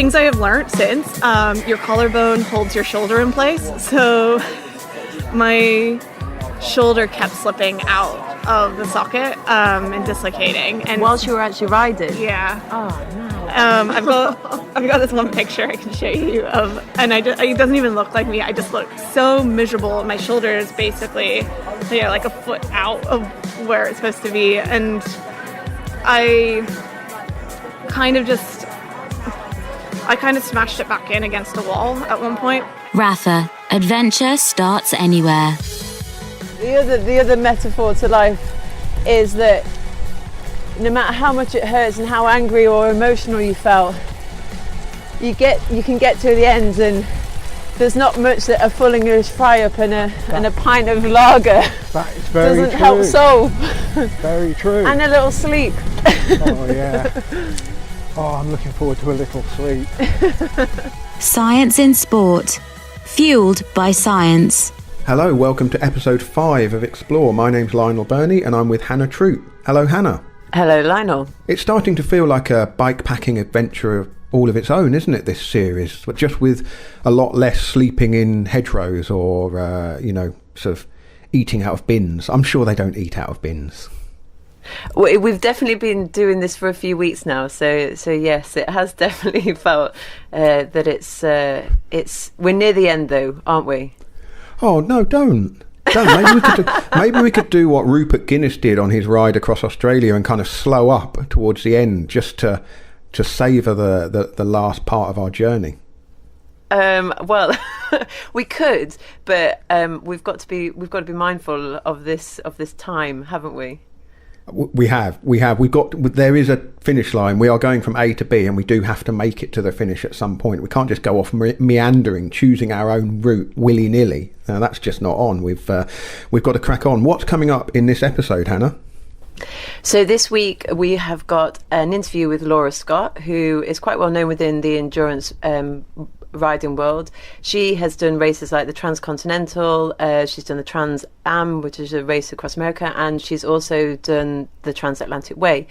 things I have learned since, your collarbone holds your shoulder in place. So my shoulder kept slipping out of the socket and dislocating. And whilst you were actually riding? Yeah. Oh, no. I've got this one picture I can show you of, and it doesn't even look like me. I just look so miserable. My shoulder is basically, like a foot out of where it's supposed to be, and I kind of smashed it back in against a wall at one point. Rafa, adventure starts anywhere. The other metaphor to life is that no matter how much it hurts and how angry or emotional you felt, you can get to the end, and there's not much that a full English fry-up and a pint of lager doesn't help solve. Very true. And a little sleep. Oh yeah. Oh, I'm looking forward to a little sleep. Science in sport, fueled by science. Hello, welcome to episode 5 of Explore. My name's Lionel Birnie and I'm with Hannah Troop. Hello, Hannah. Hello, Lionel. It's starting to feel like a bike-packing adventure of all of its own, isn't it, this series? But just with a lot less sleeping in hedgerows or, sort of eating out of bins. I'm sure they don't eat out of bins. Well, we've definitely been doing this for a few weeks now, so yes, it has definitely felt that it's we're near the end though, aren't we? Oh no, don't. Maybe we could do what Rupert Guinness did on his ride across Australia and kind of slow up towards the end, just to savour the last part of our journey. Well, we could, but we've got to be mindful of this time, haven't we? We have. There is a finish line. We are going from A to B, and we do have to make it to the finish at some point. We can't just go off meandering, choosing our own route willy-nilly. That's just not on. We've got to crack on. What's coming up in this episode, Hannah? So this week we have got an interview with Laura Scott, who is quite well known within the endurance riding world. She has done races like the Transcontinental, she's done the TransAm, which is a race across America, and she's also done the TransAtlantic Way.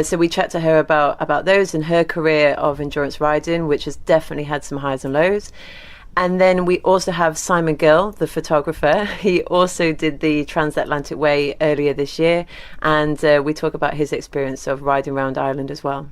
So we chat to her about those and her career of endurance riding, which has definitely had some highs and lows. And then we also have Simon Gill, the photographer. He also did the TransAtlantic Way earlier this year, and we talk about his experience of riding around Ireland as well.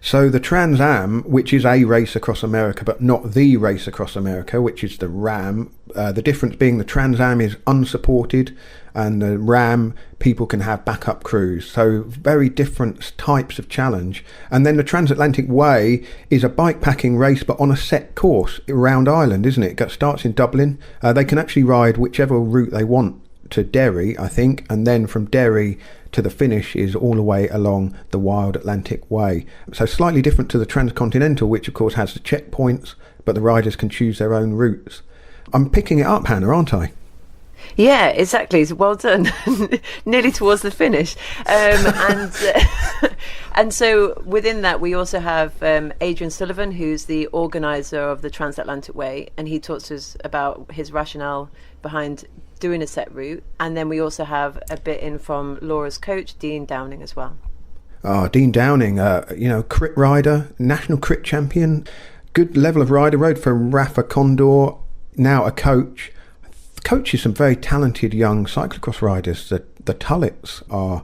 So the TransAm, which is a race across America, but not the race across America, which is the RAM. The difference being the TransAm is unsupported, and the RAM, people can have backup crews. So very different types of challenge. And then the TransAtlantic Way is a bike-packing race, but on a set course around Ireland, isn't it? It starts in Dublin. They can actually ride whichever route they want to Derry, I think, and then from Derry to the finish is all the way along the Wild Atlantic Way. So slightly different to the Transcontinental, which of course has the checkpoints, but the riders can choose their own routes. I'm picking it up, Hannah, aren't I? Yeah, exactly. Well done. Nearly towards the finish. And so within that, we also have Adrian Sullivan, who's the organiser of the Transatlantic Way, and he talks to us about his rationale behind doing a set route. And then we also have a bit in from Laura's coach, Dean Downing, as well. Oh, Dean Downing, crit rider, national crit champion, good level of rider, rode for Rafa Condor, now a coach. Coaches some very talented young cyclocross riders. The Tullets are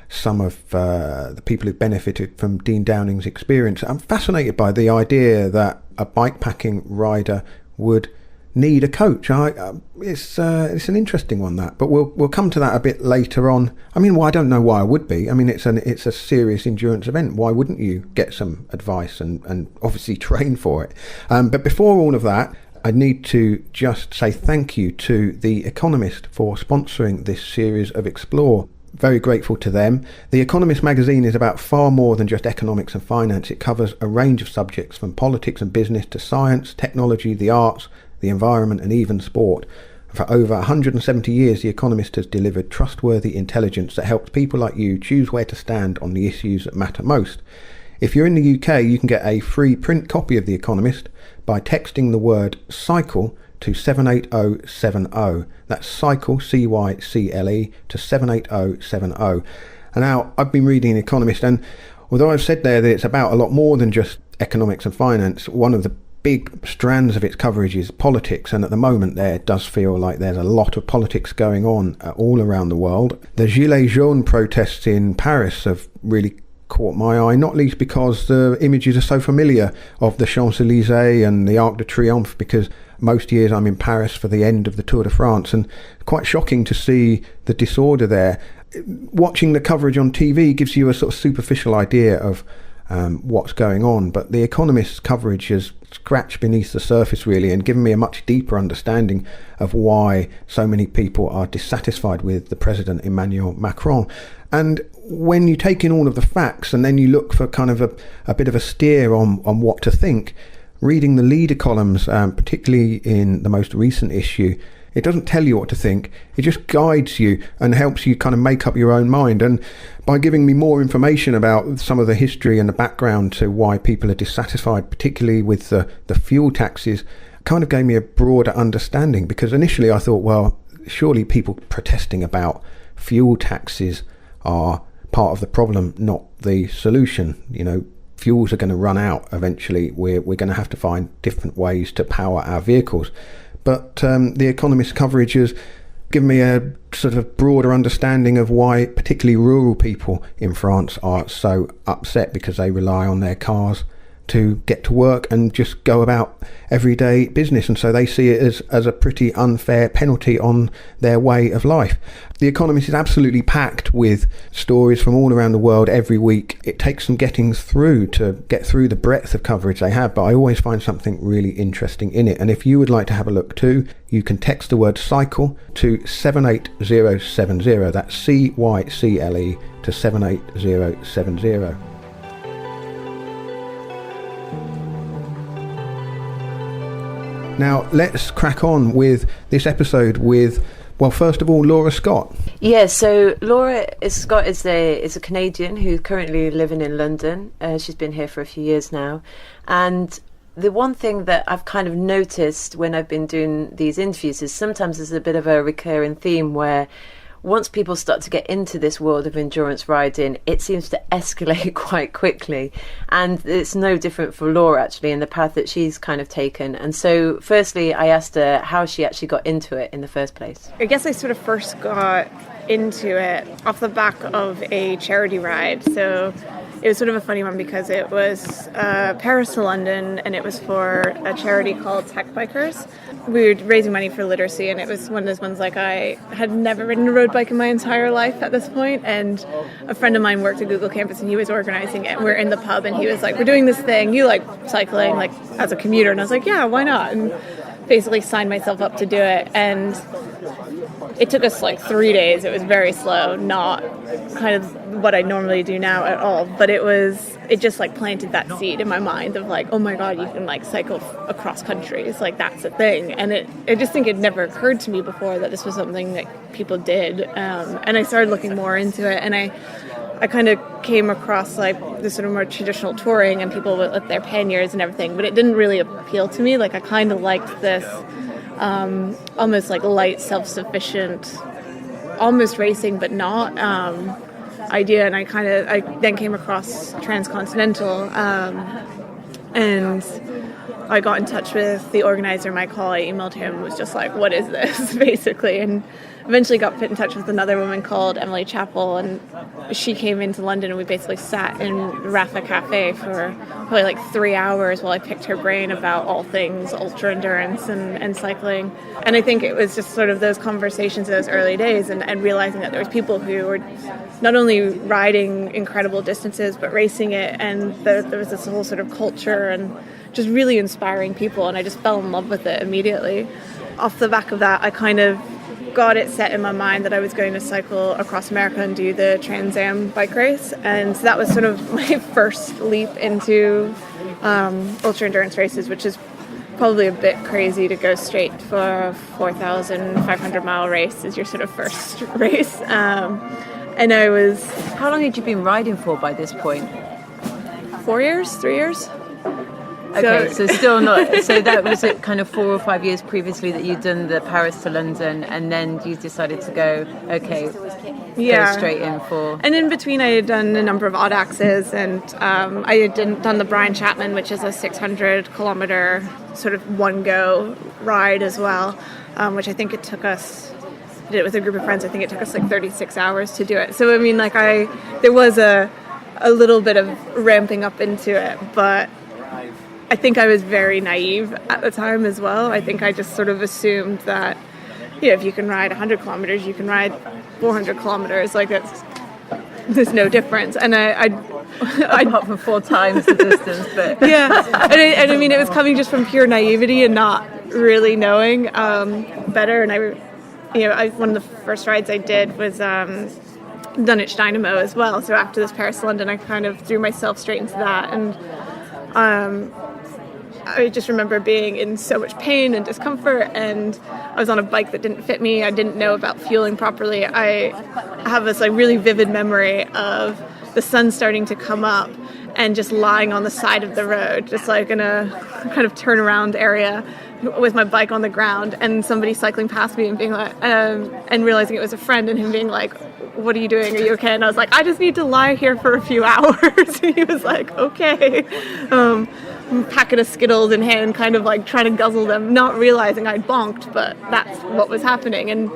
some of the people who benefited from Dean Downing's experience. I'm fascinated by the idea that a bikepacking rider would need a coach. It's an interesting one, that, but we'll come to that a bit later on. I mean, I don't know why I would be. I mean, it's a serious endurance event. Why wouldn't you get some advice and obviously train for it? But before all of that, I need to just say thank you to The Economist for sponsoring this series of Explore. Very grateful to them. The Economist magazine is about far more than just economics and finance. It covers a range of subjects from politics and business to science, technology, the arts, the environment and even sport. For over 170 years, The Economist has delivered trustworthy intelligence that helps people like you choose where to stand on the issues that matter most. If you're in the UK, you can get a free print copy of The Economist by texting the word cycle to 78070. That's cycle, C-Y-C-L-E, to 78070. And now, I've been reading The Economist, and although I've said there that it's about a lot more than just economics and finance, one of the big strands of its coverage is politics, and at the moment there it does feel like there's a lot of politics going on all around the world. The Gilets jaunes protests in Paris have really caught my eye, not least because the images are so familiar of the Champs-Élysées and the Arc de Triomphe, because most years I'm in Paris for the end of the Tour de France, and quite shocking to see the disorder there. Watching the coverage on TV gives you a sort of superficial idea of what's going on, but the Economist's coverage has scratched beneath the surface really and given me a much deeper understanding of why so many people are dissatisfied with the President Emmanuel Macron. And when you take in all of the facts and then you look for kind of a bit of a steer on what to think, reading the leader columns, particularly in the most recent issue, it doesn't tell you what to think. It just guides you and helps you kind of make up your own mind. And by giving me more information about some of the history and the background to why people are dissatisfied, particularly with the fuel taxes, kind of gave me a broader understanding. Because initially I thought, well, surely people protesting about fuel taxes are part of the problem, not the solution. You know, fuels are going to run out eventually. We're going to have to find different ways to power our vehicles. But the Economist coverage has given me a sort of broader understanding of why particularly rural people in France are so upset, because they rely on their cars to get to work and just go about everyday business, and so they see it as a pretty unfair penalty on their way of life. The Economist is absolutely packed with stories from all around the world every week. It takes some getting through to get through the breadth of coverage they have, but I always find something really interesting in it. And if you would like to have a look too, you can text the word cycle to 78070. That's CYCLE to 78070. Now, let's crack on with this episode with, well, first of all, Laura Scott. Yeah, so Laura Scott is a Canadian who's currently living in London. She's been here for a few years now. And the one thing that I've kind of noticed when I've been doing these interviews is sometimes there's a bit of a recurring theme where once people start to get into this world of endurance riding, it seems to escalate quite quickly. And it's no different for Laura, actually, in the path that she's kind of taken. And so, firstly, I asked her how she actually got into it in the first place. I guess I sort of first got into it off the back of a charity ride. So it was sort of a funny one because it was Paris to London, and it was for a charity called Tech Bikers. We were raising money for literacy, and it was one of those ones like I had never ridden a road bike in my entire life at this point, and a friend of mine worked at Google Campus and he was organizing it. We're in the pub and he was like, we're doing this thing, you like cycling like as a commuter? And I was like, yeah, why not? And basically signed myself up to do it, and it took us like 3 days. It was very slow, not kind of what I normally do now at all, but it just like planted that seed in my mind of like, oh my god, you can like cycle across countries, like that's a thing. And I just think it never occurred to me before that this was something that people did, and I started looking more into it, and I kind of came across like this sort of more traditional touring and people with their panniers and everything, but it didn't really appeal to me. Like I kind of liked this almost like light, self-sufficient, almost racing but not idea. And I then came across Transcontinental, and I got in touch with the organizer, Mike Hall. I emailed him, was just like, what is this, basically, and eventually got put in touch with another woman called Emily Chappell, and she came into London and we basically sat in Rafa Cafe for probably like 3 hours while I picked her brain about all things ultra endurance and cycling. And I think it was just sort of those conversations in those early days and realizing that there was people who were not only riding incredible distances but racing it, and there was this whole sort of culture and just really inspiring people, and I just fell in love with it immediately. Off the back of that, I kind of got it set in my mind that I was going to cycle across America and do the TransAm bike race, and so that was sort of my first leap into ultra endurance races, which is probably a bit crazy to go straight for a 4,500 mile race as your sort of first race. And I was... How long had you been riding for by this point? 4 years, 3 years. Okay, so still not. So that was it, kind of 4 or 5 years previously that you'd done the Paris to London, and then you decided to go. Okay, go straight in for. And in between, I had done a number of odd axes, and I had done the Brian Chapman, which is a 600-kilometer sort of one-go ride as well, which I think it took us. I did it with a group of friends. I think it took us like 36 hours to do it. So I mean, like there was a little bit of ramping up into it, but I think I was very naive at the time as well. I think I just sort of assumed that, if you can ride 100 kilometers, you can ride 400 kilometers. Like there's no difference. And I apart from 4 times the distance, but yeah. And I mean, it was coming just from pure naivety and not really knowing better. And one of the first rides I did was Dunwich Dynamo as well. So after this Paris to London, I kind of threw myself straight into that, and I just remember being in so much pain and discomfort, and I was on a bike that didn't fit me. I didn't know about fueling properly. I have this like really vivid memory of the sun starting to come up and just lying on the side of the road, just like in a kind of turnaround area with my bike on the ground, and somebody cycling past me and being like, and realizing it was a friend, and him being like, "What are you doing? Are you okay?" And I was like, "I just need to lie here for a few hours." And he was like, "Okay." Packet of Skittles in hand, kind of like trying to guzzle them, not realizing I'd bonked, but that's what was happening. And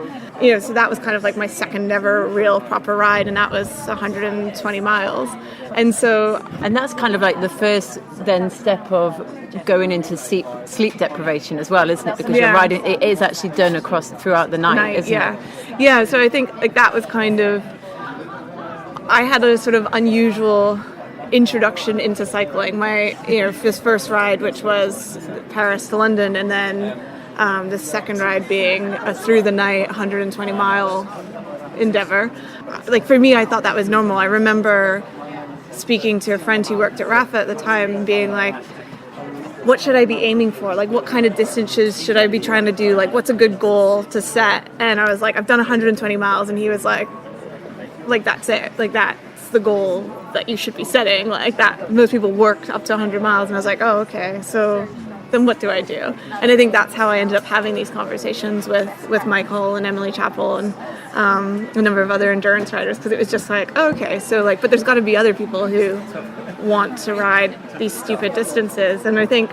so that was kind of like my second ever real proper ride, and that was 120 miles. And that's kind of like the first then step of going into sleep deprivation as well, isn't it? Because you're riding, it is actually done throughout the night, isn't it? Yeah, so I think like that was kind of, I had a sort of unusual introduction into cycling. My this first ride, which was Paris to London, and then the second ride being a through the night 120 mile endeavor. Like for me, I thought that was normal. I remember speaking to a friend who worked at Rafa at the time, being like, what should I be aiming for? Like, what kind of distances should I be trying to do? Like, what's a good goal to set? And I was like, I've done 120 miles. And he was like, that's it. Like, that's the goal that you should be setting. Like that, most people work up to 100 miles. And I was like, oh, okay. So then what do I do? And I think that's how I ended up having these conversations with Michael and Emily Chappell and a number of other endurance riders, because it was just like, oh, okay, so like, but there's got to be other people who want to ride these stupid distances. And I think,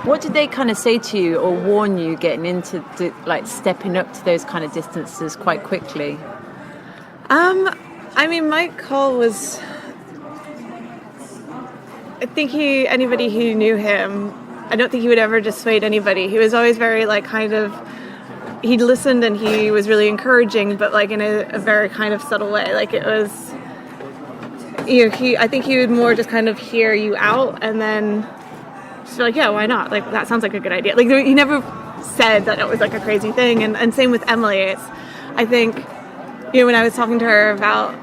what did they kind of say to you or warn you getting into like stepping up to those kind of distances quite quickly? I mean, Mike Cole was, I think anybody who knew him, I don't think he would ever dissuade anybody. He was always very like kind of, he listened and he was really encouraging, but like in a very kind of subtle way. Like it was, I think he would more just kind of hear you out and then just be like, yeah, why not? Like that sounds like a good idea. Like he never said that it was like a crazy thing. And same with Emily. I think, when I was talking to her about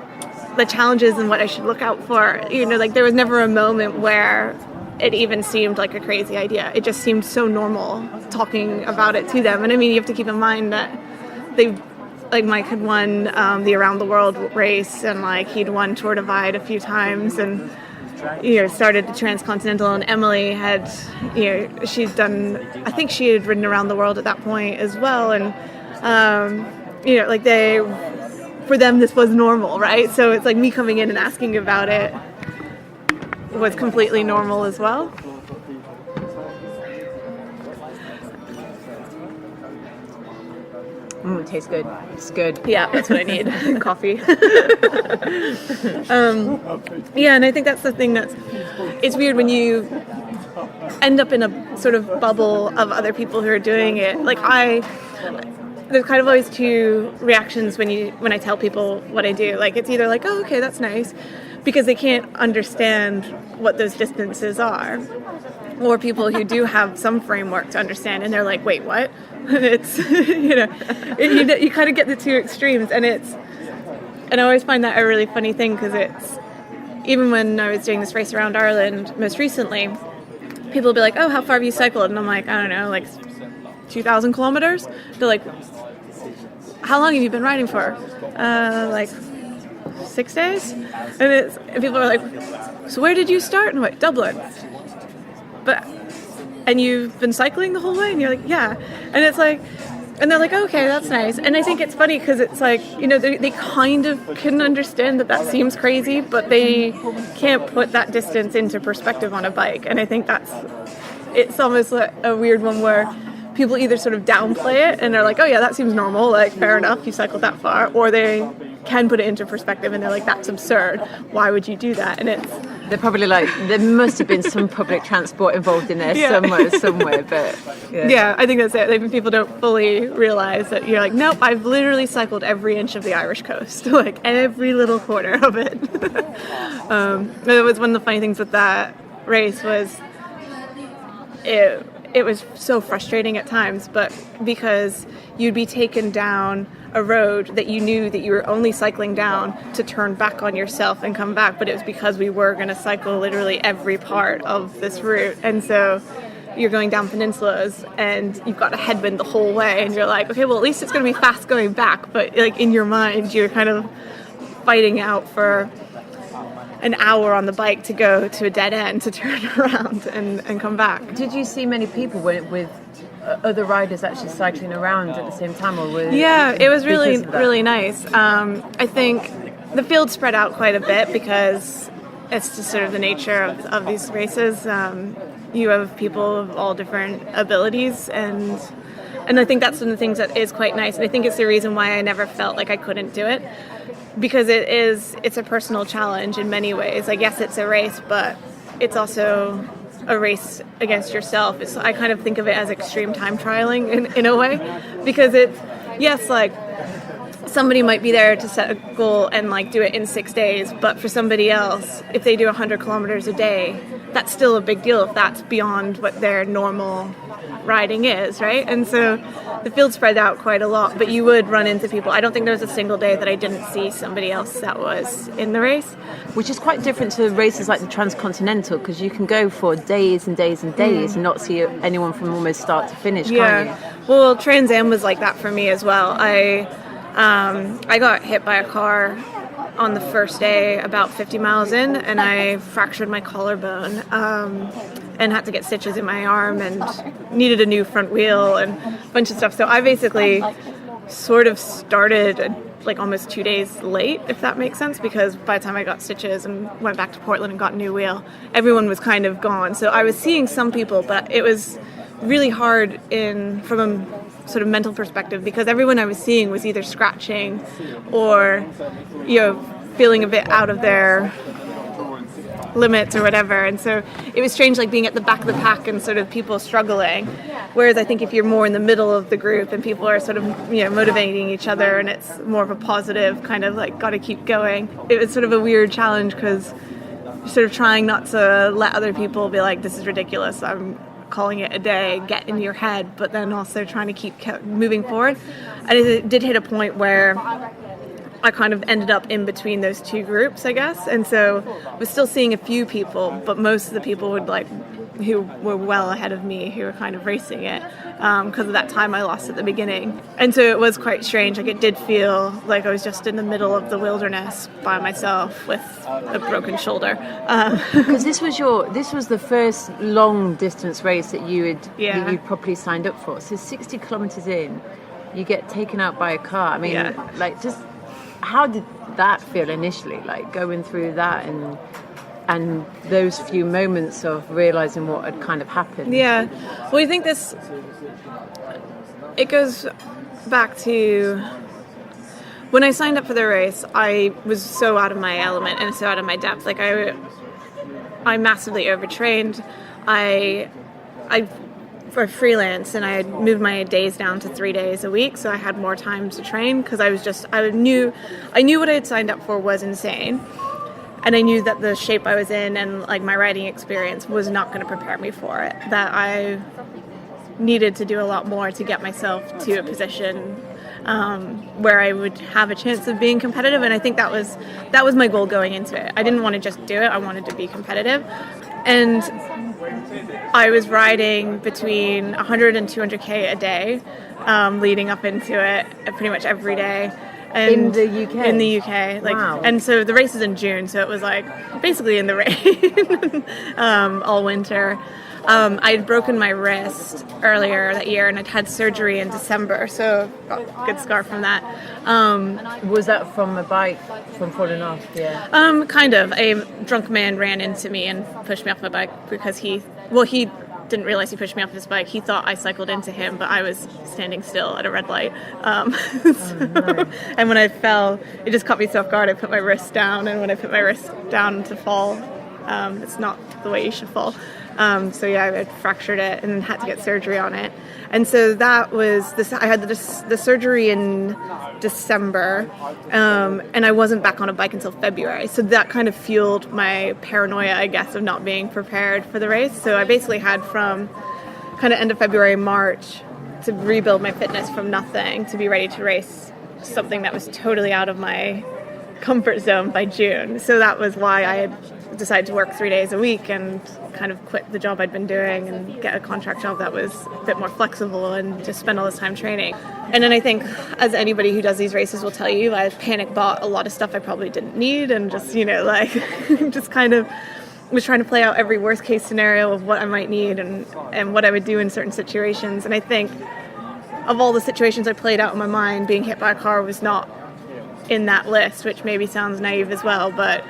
the challenges and what I should look out for, like there was never a moment where it even seemed like a crazy idea. It just seemed so normal talking about it to them. And I mean, you have to keep in mind that Mike had won the Around the World race, and like he'd won Tour Divide a few times, and started the Transcontinental. And Emily had, she's done, I think she had ridden around the world at that point as well. And like for them, this was normal, right? So it's like me coming in and asking about it was completely normal as well. It tastes good. It's good. Yeah, that's what I need. Coffee. And I think that's the thing it's weird when you end up in a sort of bubble of other people who are doing it. Like there's kind of always two reactions when I tell people what I do. Like it's either like, oh, okay, that's nice, because they can't understand what those distances are, or people who do have some framework to understand, and they're like, wait, what? And it's you kind of get the two extremes, and I always find that a really funny thing, because it's, even when I was doing this race around Ireland most recently, people will be like, oh, how far have you cycled? And I'm like, I don't know, like 2,000 kilometers. They're like, how long have you been riding for? Like 6 days. And people are like, so where did you start? And I'm like, Dublin. and you've been cycling the whole way? And you're like, yeah. And it's like, and they're like, okay, that's nice. And I think it's funny because it's like, you know, they kind of can understand that seems crazy, but they can't put that distance into perspective on a bike. And I think it's almost like a weird one where people either sort of downplay it and they're like, oh yeah, that seems normal, like fair enough, you cycled that far, or they can put it into perspective and they're like, that's absurd, why would you do that? And they're probably like, there must have been some public transport involved in there somewhere, but yeah, I think that's it. Like, people don't fully realize that you're like, nope, I've literally cycled every inch of the Irish coast, like every little corner of it. It was one of the funny things with that race was it was so frustrating at times, but because you'd be taken down a road that you knew that you were only cycling down to turn back on yourself and come back, but it was because we were going to cycle literally every part of this route. And so you're going down peninsulas and you've got a headwind the whole way, and you're like, okay, well, at least it's going to be fast going back, but like in your mind you're kind of fighting out for an hour on the bike to go to a dead end to turn around and come back. Did you see many people with other riders actually cycling around at the same time? Yeah, it was really nice. I think the field spread out quite a bit because it's just sort of the nature of these races. You have people of all different abilities, and I think that's one of the things that is quite nice. And I think it's the reason why I never felt like I couldn't do it, because it's a personal challenge in many ways. Like, yes, it's a race, but it's also a race against yourself. I kind of think of it as extreme time trialing in a way, because like somebody might be there to set a goal and like do it in 6 days, but for somebody else, if they do 100 kilometers a day, that's still a big deal if that's beyond what their normal riding is, right? And so the field spread out quite a lot, but you would run into people. I don't think there was a single day that I didn't see somebody else that was in the race. Which is quite different to races like the Transcontinental, because you can go for days and days and days and not see anyone from almost start to finish, can't you? Well, TransAm was like that for me as well. I got hit by a car on the first day about 50 miles in, and I fractured my collarbone and had to get stitches in my arm and needed a new front wheel and a bunch of stuff. So I basically sort of started like almost 2 days late, if that makes sense, because by the time I got stitches and went back to Portland and got a new wheel, everyone was kind of gone. So I was seeing some people, but it was really hard from a sort of mental perspective, because everyone I was seeing was either scratching or, feeling a bit out of their limits or whatever. And so it was strange, like being at the back of the pack and sort of people struggling. Whereas I think if you're more in the middle of the group and people are sort of, motivating each other, and it's more of a positive kind of like, got to keep going. It was sort of a weird challenge, because you're sort of trying not to let other people be like, this is ridiculous, I'm calling it a day, get in your head, but then also trying to keep moving forward. And it did hit a point where I kind of ended up in between those two groups, I guess. And so I was still seeing a few people, but most of the people who were well ahead of me, who were kind of racing it, because of that time I lost at the beginning. And so it was quite strange. Like, it did feel like I was just in the middle of the wilderness by myself with a broken shoulder. Because this was the first long distance race that you properly signed up for. So 60 kilometers in, you get taken out by a car. I mean, just how did that feel initially? Like, going through that and those few moments of realizing what had kind of happened. Yeah. Well, I think it goes back to when I signed up for the race. I was so out of my element and so out of my depth. Like, I massively overtrained. I for freelance, and I had moved my days down to 3 days a week, so I had more time to train, because I knew what I had signed up for was insane. And I knew that the shape I was in and like my riding experience was not going to prepare me for it. That I needed to do a lot more to get myself to a position where I would have a chance of being competitive. And I think that was my goal going into it. I didn't want to just do it. I wanted to be competitive. And I was riding between 100 and 200K a day leading up into it pretty much every day. And in the UK, wow. And so the race is in June, so it was like basically in the rain all winter. I had broken my wrist earlier that year, and I'd had surgery in December, so got a good scar from that. Was that from a bike, from falling off? Yeah. Kind of. A drunk man ran into me and pushed me off my bike because he didn't realize he pushed me off his bike. He thought I cycled into him, but I was standing still at a red light. And when I fell, it just caught me off guard. I put my wrist down, and when I put my wrist down to fall, it's not the way you should fall. So yeah, I had fractured it and had to get surgery on it. And so that was this. I had the surgery in December, and I wasn't back on a bike until February. So that kind of fueled my paranoia, I guess, of not being prepared for the race. So I basically had from kind of end of February, March, to rebuild my fitness from nothing to be ready to race something that was totally out of my comfort zone by June. So that was why I had decided to work 3 days a week and kind of quit the job I'd been doing and get a contract job that was a bit more flexible and just spend all this time training. And then I think, as anybody who does these races will tell you, I panic bought a lot of stuff I probably didn't need and just, just kind of was trying to play out every worst case scenario of what I might need and what I would do in certain situations. And I think of all the situations I played out in my mind, being hit by a car was not in that list, which maybe sounds naive as well, but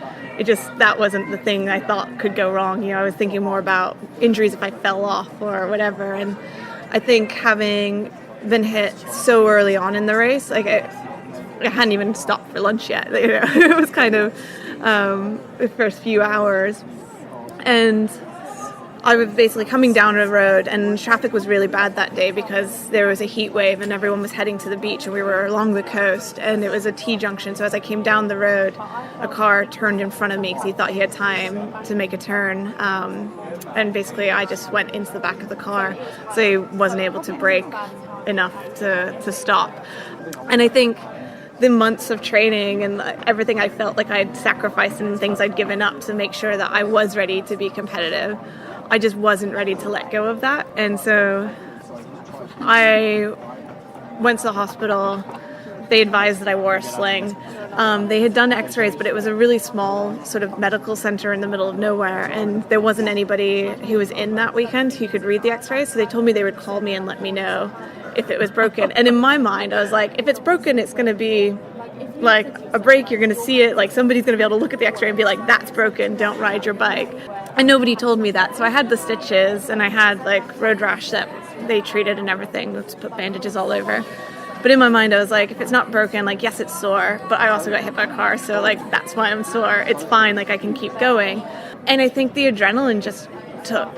that wasn't the thing I thought could go wrong. I was thinking more about injuries if I fell off or whatever. And I think having been hit so early on in the race, I hadn't even stopped for lunch yet. It was kind of the first few hours. And I was basically coming down a road, and traffic was really bad that day because there was a heat wave and everyone was heading to the beach, and we were along the coast, and it was a T-junction. So as I came down the road, a car turned in front of me because he thought he had time to make a turn. And basically I just went into the back of the car, so he wasn't able to brake enough to stop. And I think the months of training and everything I felt like I'd sacrificed and things I'd given up to make sure that I was ready to be competitive, I just wasn't ready to let go of that. And so I went to the hospital. They advised that I wore a sling. They had done x-rays, but it was a really small sort of medical center in the middle of nowhere, and there wasn't anybody who was in that weekend who could read the x-rays. So they told me they would call me and let me know if it was broken. And in my mind, I was like, if it's broken, it's going to be like a break. You're going to see it. Like, somebody's going to be able to look at the x-ray and be like, that's broken. Don't ride your bike. And nobody told me that. So I had the stitches, and I had road rash that they treated and everything. Let's put bandages all over. But in my mind, I was like, if it's not broken, yes, it's sore, but I also got hit by a car, so that's why I'm sore. It's fine, I can keep going. And I think the adrenaline just took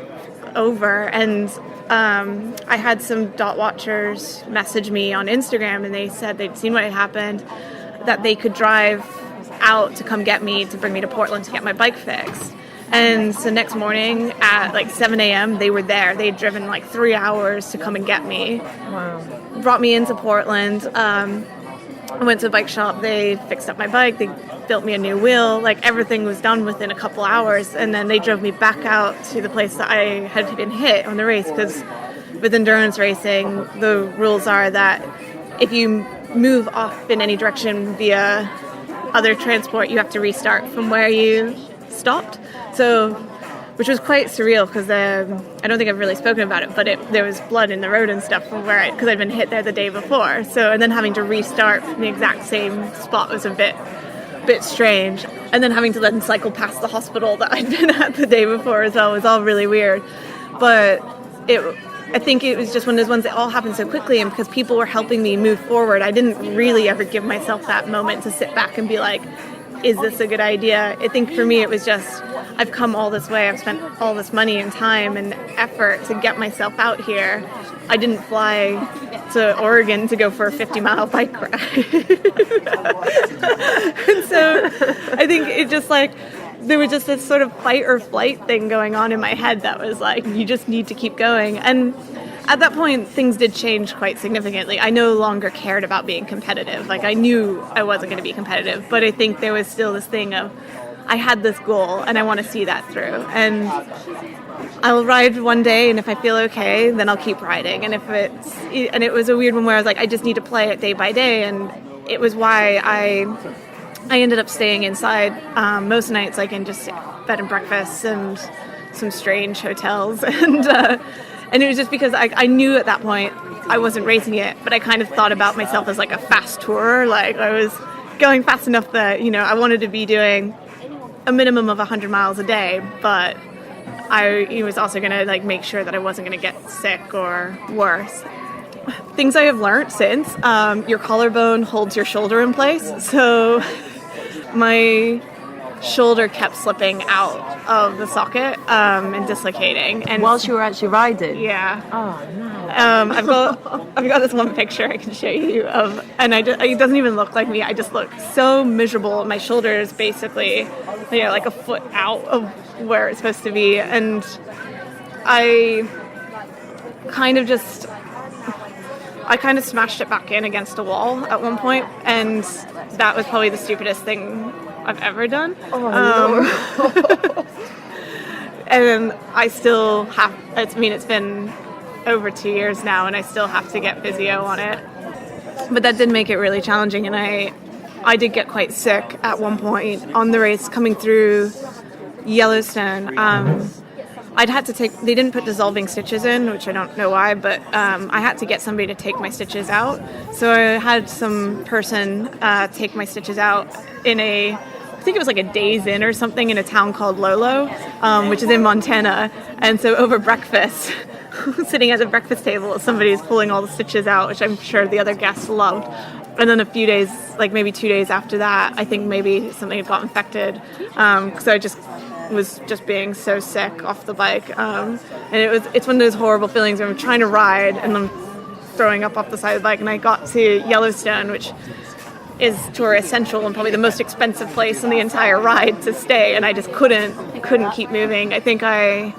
over, and I had some dot watchers message me on Instagram, and they said they'd seen what had happened, that they could drive out to come get me, to bring me to Portland to get my bike fixed. And so next morning at 7 a.m. they were there. They'd driven 3 hours to come and get me. Wow. Brought me into Portland. I went to a bike shop. They fixed up my bike. They built me a new wheel. Everything was done within a couple hours. And then they drove me back out to the place that I had been hit on the race, because with endurance racing, the rules are that if you move off in any direction via other transport, you have to restart from where you stopped. So, which was quite surreal, because I don't think I've really spoken about it, but there was blood in the road and stuff from because I'd been hit there the day before. So, and then having to restart from the exact same spot was a bit strange. And then having to then cycle past the hospital that I'd been at the day before as well was all really weird. But I think it was just one of those ones that all happened so quickly, and because people were helping me move forward, I didn't really ever give myself that moment to sit back and be like, is this a good idea? I think for me it was just, I've come all this way, I've spent all this money and time and effort to get myself out here. I didn't fly to Oregon to go for a 50-mile bike ride. And so I think it just there was just this sort of fight or flight thing going on in my head that was you just need to keep going. And at that point, things did change quite significantly. I no longer cared about being competitive. I knew I wasn't going to be competitive, but I think there was still this thing of, I had this goal and I want to see that through. And I'll ride one day, and if I feel okay, then I'll keep riding. And and it was a weird one where I was I just need to play it day by day. And it was why I ended up staying inside most nights, in just bed and breakfast, and some strange hotels, and it was just because I knew at that point I wasn't racing it, but I kind of thought about myself as like a fast tourer. Like I was going fast enough that I wanted to be doing a minimum of 100 miles a day, but I was also going to like make sure that I wasn't going to get sick or worse. Things I have learned since, your collarbone holds your shoulder in place. So my shoulder kept slipping out of the socket and dislocating. And Whilst you were actually riding? Yeah. Oh, no. I've got this one picture I can show you of, and it doesn't even look like me. I just look so miserable. My shoulder is basically, like a foot out of where it's supposed to be, and I kind of smashed it back in against a wall at one point, and that was probably the stupidest thing I've ever done. And I still have, it's been over 2 years now, and I still have to get physio on it. But that did make it really challenging, and I did get quite sick at one point on the race coming through Yellowstone. They didn't put dissolving stitches in, which I don't know why, but I had to get somebody to take my stitches out. So I had some person take my stitches out I think it was like a Days Inn or something in a town called Lolo, which is in Montana. And so over breakfast, sitting at the breakfast table, somebody's pulling all the stitches out, which I'm sure the other guests loved. And then a few days, like maybe 2 days after that, I think maybe something had got infected. So I was just being so sick off the bike. And it's one of those horrible feelings where I'm trying to ride and I'm throwing up off the side of the bike. And I got to Yellowstone, which is tour essential and probably the most expensive place in the entire ride to stay, and I just couldn't keep moving. I think I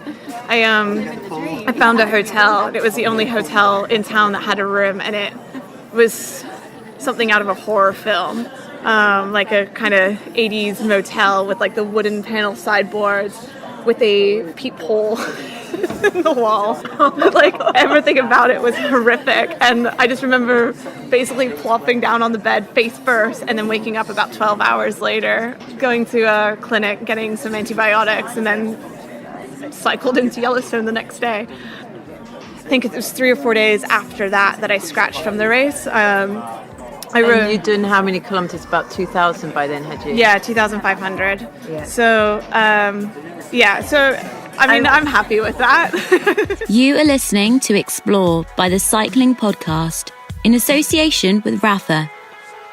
found a hotel. It was the only hotel in town that had a room, and it was something out of a horror film, like a kind of 80s motel with like the wooden panel sideboards with a peephole in the wall. Like everything about it was horrific, and I just remember basically plopping down on the bed face first and then waking up about 12 hours later, going to a clinic, getting some antibiotics, and then cycled into Yellowstone the next day. I think it was 3 or 4 days after that I scratched from the race. And you'd done how many kilometres? About 2,000 by then, had you? Yeah, 2,500. Yeah. So, I'm happy with that. You are listening to Explore by the Cycling Podcast in association with Rafa.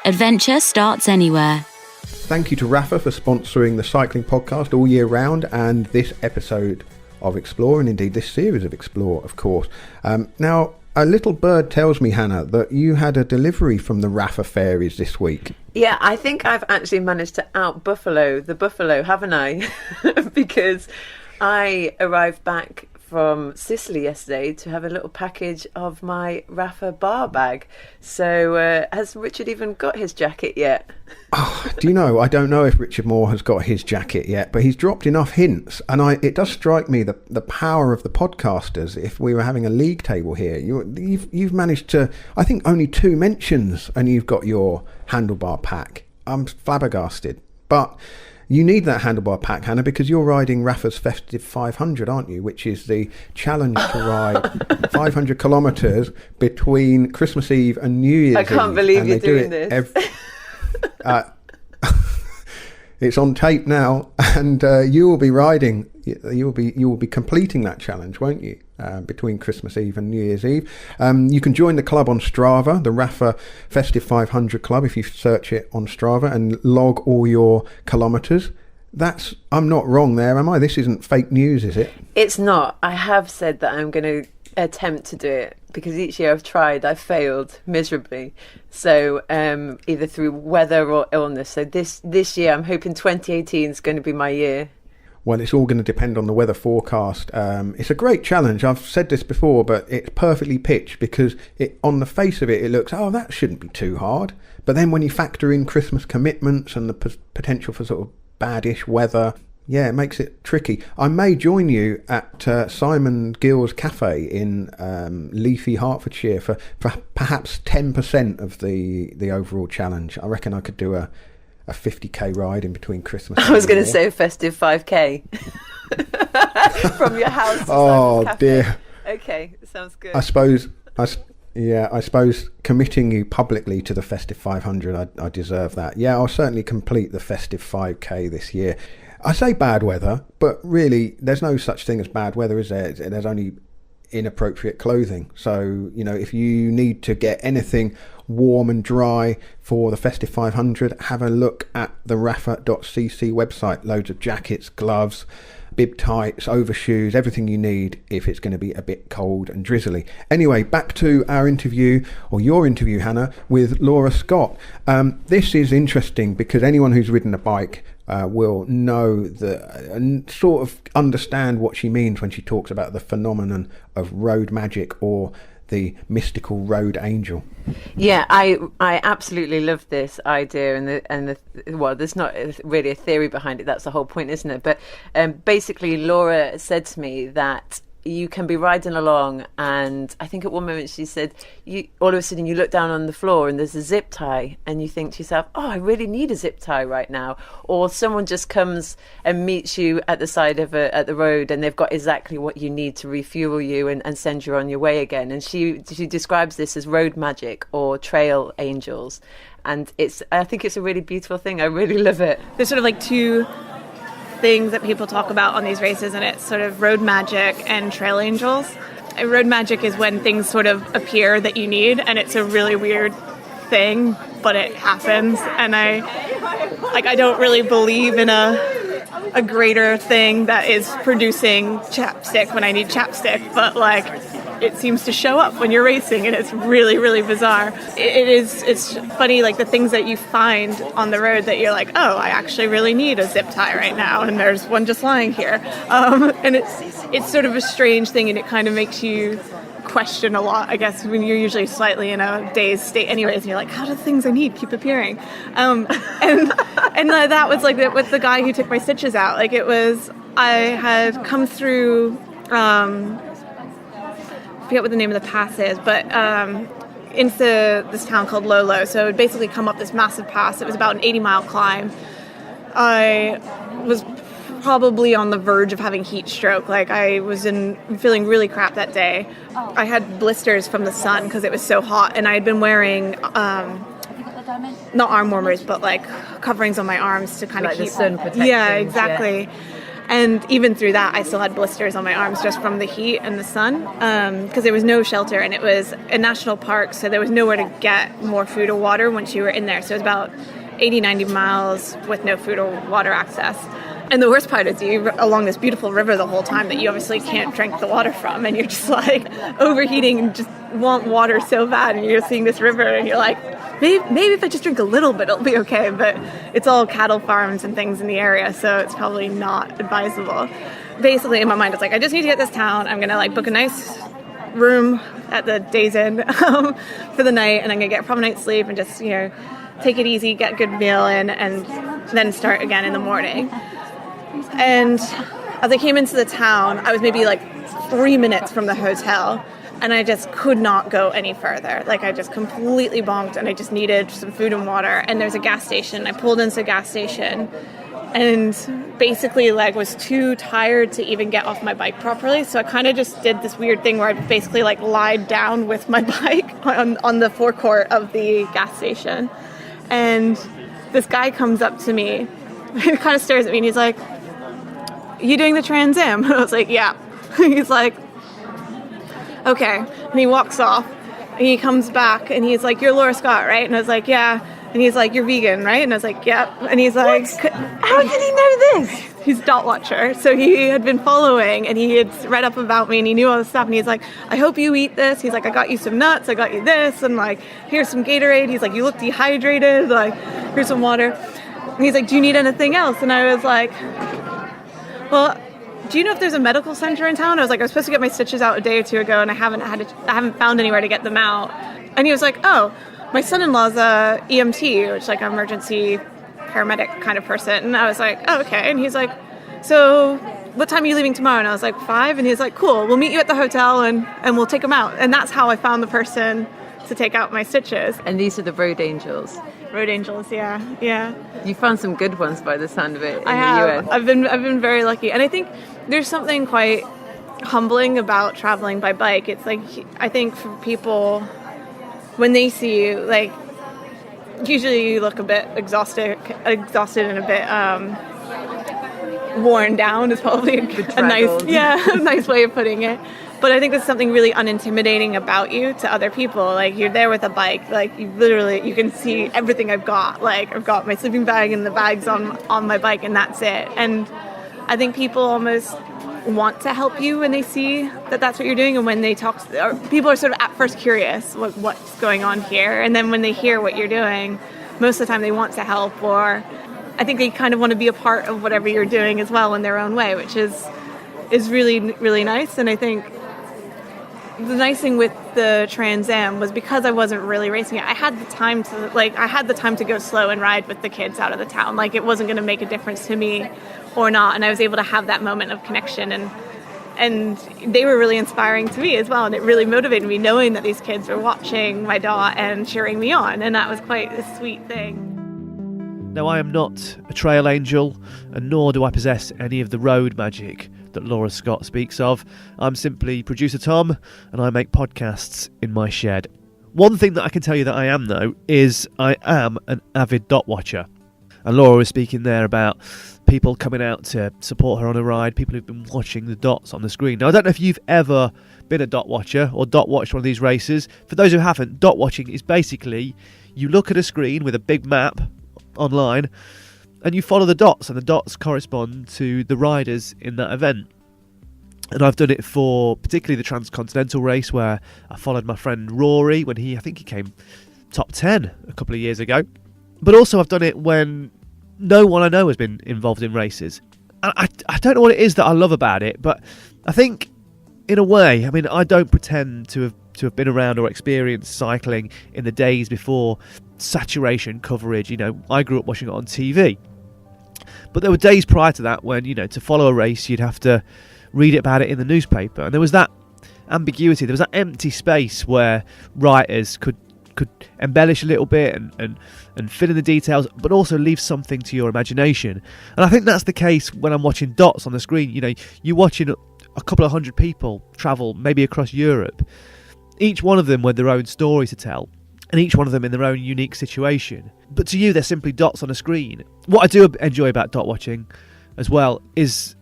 Adventure starts anywhere. Thank you to Rafa for sponsoring the Cycling Podcast all year round and this episode of Explore, and indeed this series of Explore, of course. Now, a little bird tells me, Hannah, that you had a delivery from the Rafa Fairies this week. Yeah, I think I've actually managed to out-buffalo the buffalo, haven't I? Because I arrived back from Sicily yesterday to have a little package of my Rafa bar bag. So has Richard even got his jacket yet? Oh, do you know, I don't know if Richard Moore has got his jacket yet, but he's dropped enough hints, and it does strike me the power of the podcasters. If we were having a league table here, you've managed to, I think, only 2 mentions, and you've got your handlebar pack. I'm flabbergasted, but you need that handlebar pack, Hannah, because you're riding Rafa's Festive 500, aren't you? Which is the challenge to ride 500 kilometres between Christmas Eve and New Year's Eve. I can't believe you're doing this. It's on tape now, and you will be riding. You will be completing that challenge, won't you? Between Christmas Eve and New Year's Eve. You can join the club on Strava, the Rafa Festive 500 Club, if you search it on Strava and log all your kilometres. I'm not wrong there, am I? This isn't fake news, is it? It's not. I have said that I'm going to attempt to do it, because each year I've tried, I've failed miserably. So either through weather or illness. So this year I'm hoping 2018 is going to be my year. Well, it's all going to depend on the weather forecast. It's a great challenge. I've said this before, but it's perfectly pitched, because on the face of it, it looks, that shouldn't be too hard. But then when you factor in Christmas commitments and the potential for sort of badish weather, yeah, it makes it tricky. I may join you at Simon Gill's cafe in leafy Hertfordshire for perhaps 10% of the overall challenge. I reckon I could do a a 50k ride in between Christmas. I was going to say a festive 5k from your house to Oh Simon's Cafe. dear. Okay, sounds good. I suppose committing you publicly to the festive 500, I deserve that. Yeah, I'll certainly complete the festive 5k this year. I say bad weather, but really there's no such thing as bad weather, is there? There's only inappropriate clothing. So, if you need to get anything warm and dry for the festive 500, have a look at the rafa.cc website. Loads of jackets, gloves, bib tights, overshoes, everything you need if it's going to be a bit cold and drizzly. Anyway, back to our interview, or your interview, Hannah, with Laura Scott. This is interesting because anyone who's ridden a bike will know and sort of understand what she means when she talks about the phenomenon of road magic, or the mystical road angel. Yeah, I absolutely love this idea, and well, there's not really a theory behind it. That's the whole point, isn't it? But basically, Laura said to me that you can be riding along, and I think at one moment she said, all of a sudden you look down on the floor and there's a zip tie, and you think to yourself, oh, I really need a zip tie right now. Or someone just comes and meets you at the side of at the road, and they've got exactly what you need to refuel you and send you on your way again. And she describes this as road magic or trail angels, and I think it's a really beautiful thing. I really love it. There's sort of like two things that people talk about on these races, and it's sort of road magic and trail angels. And road magic is when things sort of appear that you need, and it's a really weird thing, but it happens. And I don't really believe in a greater thing that is producing chapstick when I need chapstick, but it seems to show up when you're racing, and it's really, really bizarre. It's funny, the things that you find on the road that you're like, oh, I actually really need a zip tie right now, and there's one just lying here. And it's sort of a strange thing, and it kind of makes you question a lot, I guess, when you're usually slightly in a dazed state anyways, and you're like, how do the things I need keep appearing? And that was with the guy who took my stitches out. I had come through, I forget what the name of the pass is, but into this town called Lolo. So it would basically come up this massive pass. It was about an 80-mile climb. I was probably on the verge of having heat stroke. I was feeling really crap that day. I had blisters from the sun because it was so hot, and I had been wearing not arm warmers, but coverings on my arms to kind of keep the sun protection. Yeah, exactly. Yeah. And even through that, I still had blisters on my arms just from the heat and the sun, because there was no shelter, and it was a national park, so there was nowhere to get more food or water once you were in there. So it was about 80, 90 miles with no food or water access. And the worst part is you're along this beautiful river the whole time that you obviously can't drink the water from, and you're just overheating and just want water so bad, and you're seeing this river and you're like, maybe if I just drink a little bit it'll be okay, but it's all cattle farms and things in the area, so it's probably not advisable. Basically in my mind it's I just need to get this town, I'm gonna book a nice room at the Days Inn for the night, and I'm gonna get a proper night's sleep and just take it easy, get a good meal in, and then start again in the morning. And as I came into the town, I was maybe 3 minutes from the hotel, and I just could not go any further. I just completely bonked, and I just needed some food and water. And there's a gas station. I pulled into the gas station, and basically was too tired to even get off my bike properly. So I kind of just did this weird thing where I basically lied down with my bike on the forecourt of the gas station. And this guy comes up to me and kind of stares at me, and he's like, you doing the TransAm? And I was like, yeah. He's like, okay. And he walks off, and he comes back, and he's like, you're Laura Scott, right? And I was like, yeah. And he's like, you're vegan, right? And I was like, yep. And he's like, how did he know this? He's a dot watcher. So he had been following, and he had read up about me, and he knew all this stuff. And he's like, I hope you eat this. He's like, I got you some nuts. I got you this. And here's some Gatorade. He's like, you look dehydrated. Here's some water. And he's like, do you need anything else? And I was like, well, do you know if there's a medical center in town? I was supposed to get my stitches out a day or two ago, and I haven't found anywhere to get them out. And he was like, oh, my son-in-law's a EMT, which an emergency paramedic kind of person. And I was like, oh, okay. And he's like, so what time are you leaving tomorrow? And I was like, 5. And he's like, cool, we'll meet you at the hotel and we'll take them out. And that's how I found the person to take out my stitches. And these are the road angels. Road angels, yeah. You found some good ones by the sound of it in I the have. US. I've been very lucky, and I think there's something quite humbling about traveling by bike. It's like, I think for people, when they see you, like, usually you look a bit exhausted and a bit worn down is probably a nice way of putting it. But I think there's something really unintimidating about you to other people. Like, you're there with a bike, like, you can see everything I've got. Like, I've got my sleeping bag and the bags on my bike, and that's it. And I think people almost want to help you when they see that that's what you're doing, and when they talk, or people are sort of at first curious what's going on here, and then when they hear what you're doing, most of the time they want to help, or I think they kind of want to be a part of whatever you're doing as well in their own way, which is really, really nice. And I think the nice thing with the TransAm was, because I wasn't really racing it, I had the time to go slow and ride with the kids out of the town. Like, it wasn't going to make a difference to me or not, and I was able to have that moment of connection, and they were really inspiring to me as well, and it really motivated me knowing that these kids were watching my dot and cheering me on, and that was quite a sweet thing. Now, I am not a trail angel, and nor do I possess any of the road magic that Laura Scott speaks of. I'm simply producer Tom, and I make podcasts in my shed. One thing that I can tell you that I am, though, is I am an avid dot watcher. And Laura was speaking there about people coming out to support her on a ride, people who've been watching the dots on the screen. Now, I don't know if you've ever been a dot watcher or dot watched one of these races. For those who haven't, dot watching is basically you look at a screen with a big map online and you follow the dots, and the dots correspond to the riders in that event. And I've done it for particularly the Transcontinental race, where I followed my friend Rory when I think he came top 10 a couple of years ago. But also I've done it when no one I know has been involved in races. I don't know what it is that I love about it, but I think, in a way, I mean, I don't pretend to have been around or experienced cycling in the days before saturation coverage. You know, I grew up watching it on TV. But there were days prior to that when, to follow a race, you'd have to read about it in the newspaper. And there was that ambiguity, there was that empty space where writers could embellish a little bit and fill in the details, but also leave something to your imagination. And I think that's the case when I'm watching dots on the screen. You're watching a couple of hundred people travel maybe across Europe, each one of them with their own story to tell, and each one of them in their own unique situation. But to you, they're simply dots on a screen. What I do enjoy about dot watching as well is,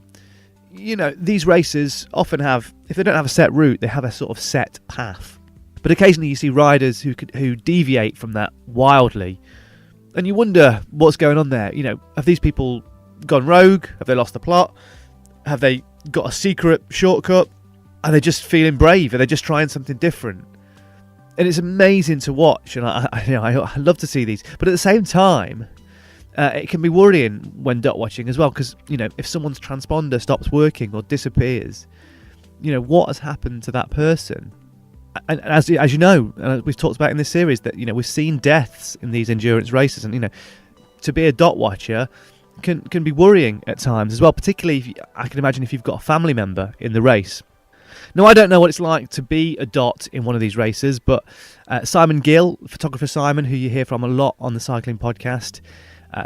these races often have, if they don't have a set route, they have a sort of set path. But occasionally you see riders who deviate from that wildly, and you wonder what's going on there. Have these people gone rogue? Have they lost the plot? Have they got a secret shortcut? Are they just feeling brave? Are they just trying something different? And it's amazing to watch, and I love to see these. But at the same time, it can be worrying when dot watching as well, because if someone's transponder stops working or disappears, what has happened to that person? And as you know, we've talked about in this series, that we've seen deaths in these endurance races, and to be a dot watcher can be worrying at times as well, particularly I can imagine if you've got a family member in the race. Now, I don't know what it's like to be a dot in one of these races, but Simon Gill, photographer Simon, who you hear from a lot on the cycling podcast,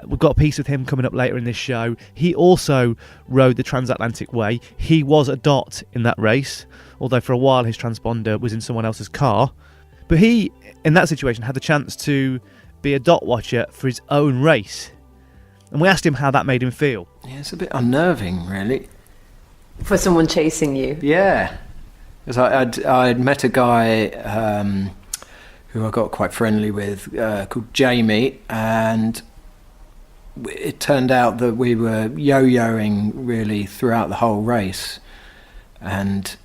we've got a piece with him coming up later in this show. He also rode the TransAtlantic Way. He was a dot in that race, although for a while his transponder was in someone else's car. But he, in that situation, had the chance to be a dot watcher for his own race. And we asked him how that made him feel. Yeah, it's a bit unnerving, really. For someone chasing you? Yeah. Because I'd met a guy who I got quite friendly with called Jamie, and it turned out that we were yo-yoing really throughout the whole race, and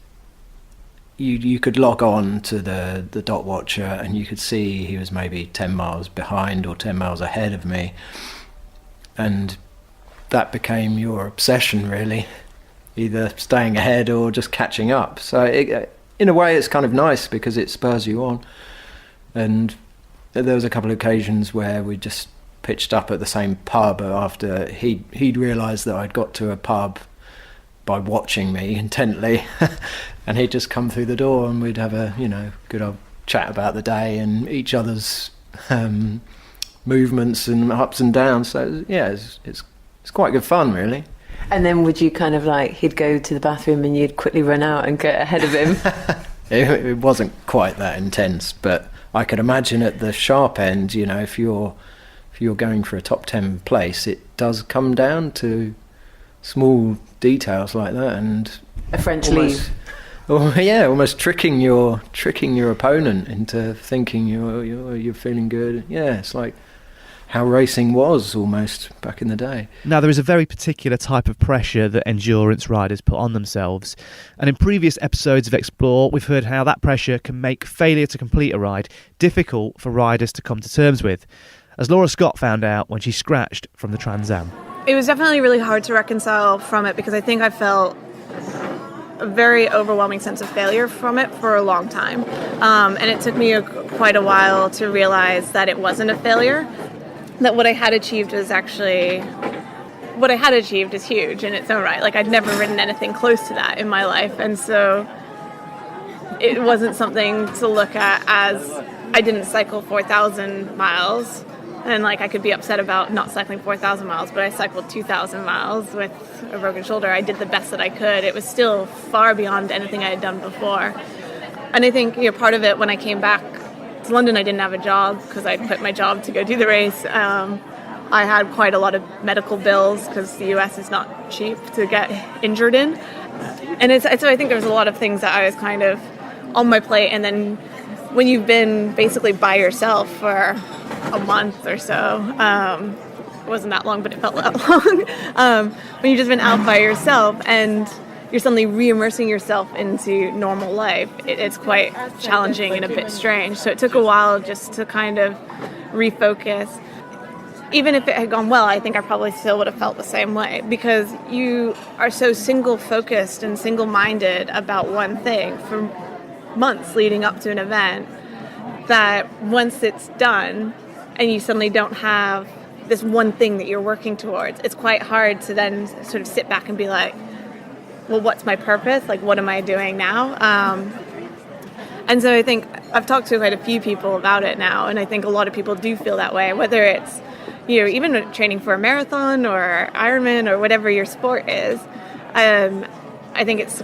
you could log on to the dot watcher and you could see he was maybe 10 miles behind or 10 miles ahead of me, and that became your obsession, really, either staying ahead or just catching up. So in a way it's kind of nice because it spurs you on. And there was a couple of occasions where we just pitched up at the same pub after he'd realised that I'd got to a pub by watching me intently and he'd just come through the door and we'd have a good old chat about the day and each other's movements and ups and downs. So yeah, it's quite good fun, really. And then would you kind of like, he'd go to the bathroom and you'd quickly run out and get ahead of him? It wasn't quite that intense, but I could imagine at the sharp end, you know, if you're going for a top 10 place, it does come down to small details like that, and A French lead. Almost tricking your opponent into thinking you're feeling good. Yeah, it's like how racing was almost back in the day. Now, there is a very particular type of pressure that endurance riders put on themselves. And in previous episodes of Explore, we've heard how that pressure can make failure to complete a ride difficult for riders to come to terms with, as Laura Scott found out when she scratched from the TransAm. It was definitely really hard to reconcile from it because I think I felt a very overwhelming sense of failure from it for a long time. And it took me quite a while to realize that it wasn't a failure, that what I had achieved is huge in its own right. Like, I'd never ridden anything close to that in my life. And so it wasn't something to look at as I didn't cycle 4,000 miles. And like, I could be upset about not cycling 4,000 miles, but I cycled 2,000 miles with a broken shoulder. I did the best that I could. It was still far beyond anything I had done before. And I think, part of it when I came back to London, I didn't have a job because I'd quit my job to go do the race. I had quite a lot of medical bills because the US is not cheap to get injured in. And so I think there was a lot of things that I was kind of on my plate. And then when you've been basically by yourself for a month or so, it wasn't that long, but it felt that long. When you've just been out by yourself and you're suddenly re-immersing yourself into normal life, it's quite challenging and a bit strange. So it took a while just to kind of refocus. Even if it had gone well, I think I probably still would have felt the same way, because you are so single-focused and single-minded about one thing for months leading up to an event that once it's done and you suddenly don't have this one thing that you're working towards, it's quite hard to then sort of sit back and be like, well, what's my purpose? Like, what am I doing now? And so I think I've talked to quite a few people about it now, and I think a lot of people do feel that way, whether it's, even training for a marathon or Ironman or whatever your sport is. I think it's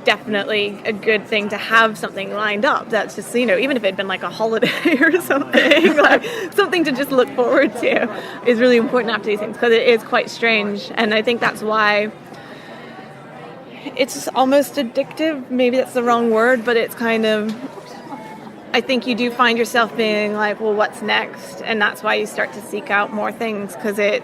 definitely a good thing to have something lined up that's just, even if it had been like a holiday or something, like something to just look forward to is really important after these things, because it is quite strange. And I think that's why it's almost addictive. Maybe that's the wrong word, but it's kind of, I think you do find yourself being like, well, what's next? And that's why you start to seek out more things, because they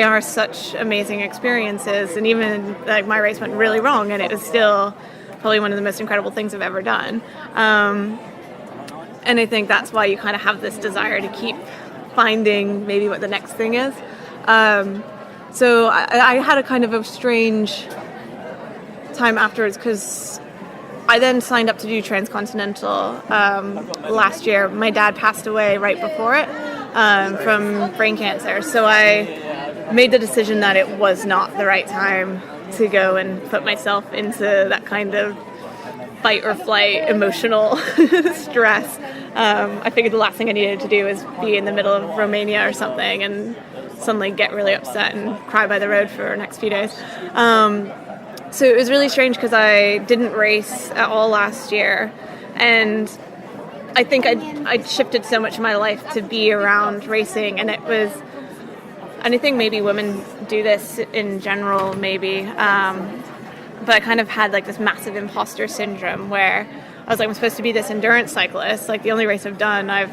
are such amazing experiences. And even like my race went really wrong, and it was still probably one of the most incredible things I've ever done. And I think that's why you kind of have this desire to keep finding maybe what the next thing is. So I had a kind of a strange time afterwards, because I then signed up to do Transcontinental last year. My dad passed away right before it from brain cancer. So I made the decision that it was not the right time to go and put myself into that kind of fight or flight emotional stress. I figured the last thing I needed to do was be in the middle of Romania or something and suddenly get really upset and cry by the road for the next few days. So it was really strange because I didn't race at all last year, and I think I'd shifted so much of my life to be around racing, and I think maybe women do this in general, maybe, but I kind of had like this massive imposter syndrome where I was like, I'm supposed to be this endurance cyclist, like the only race I've done, I've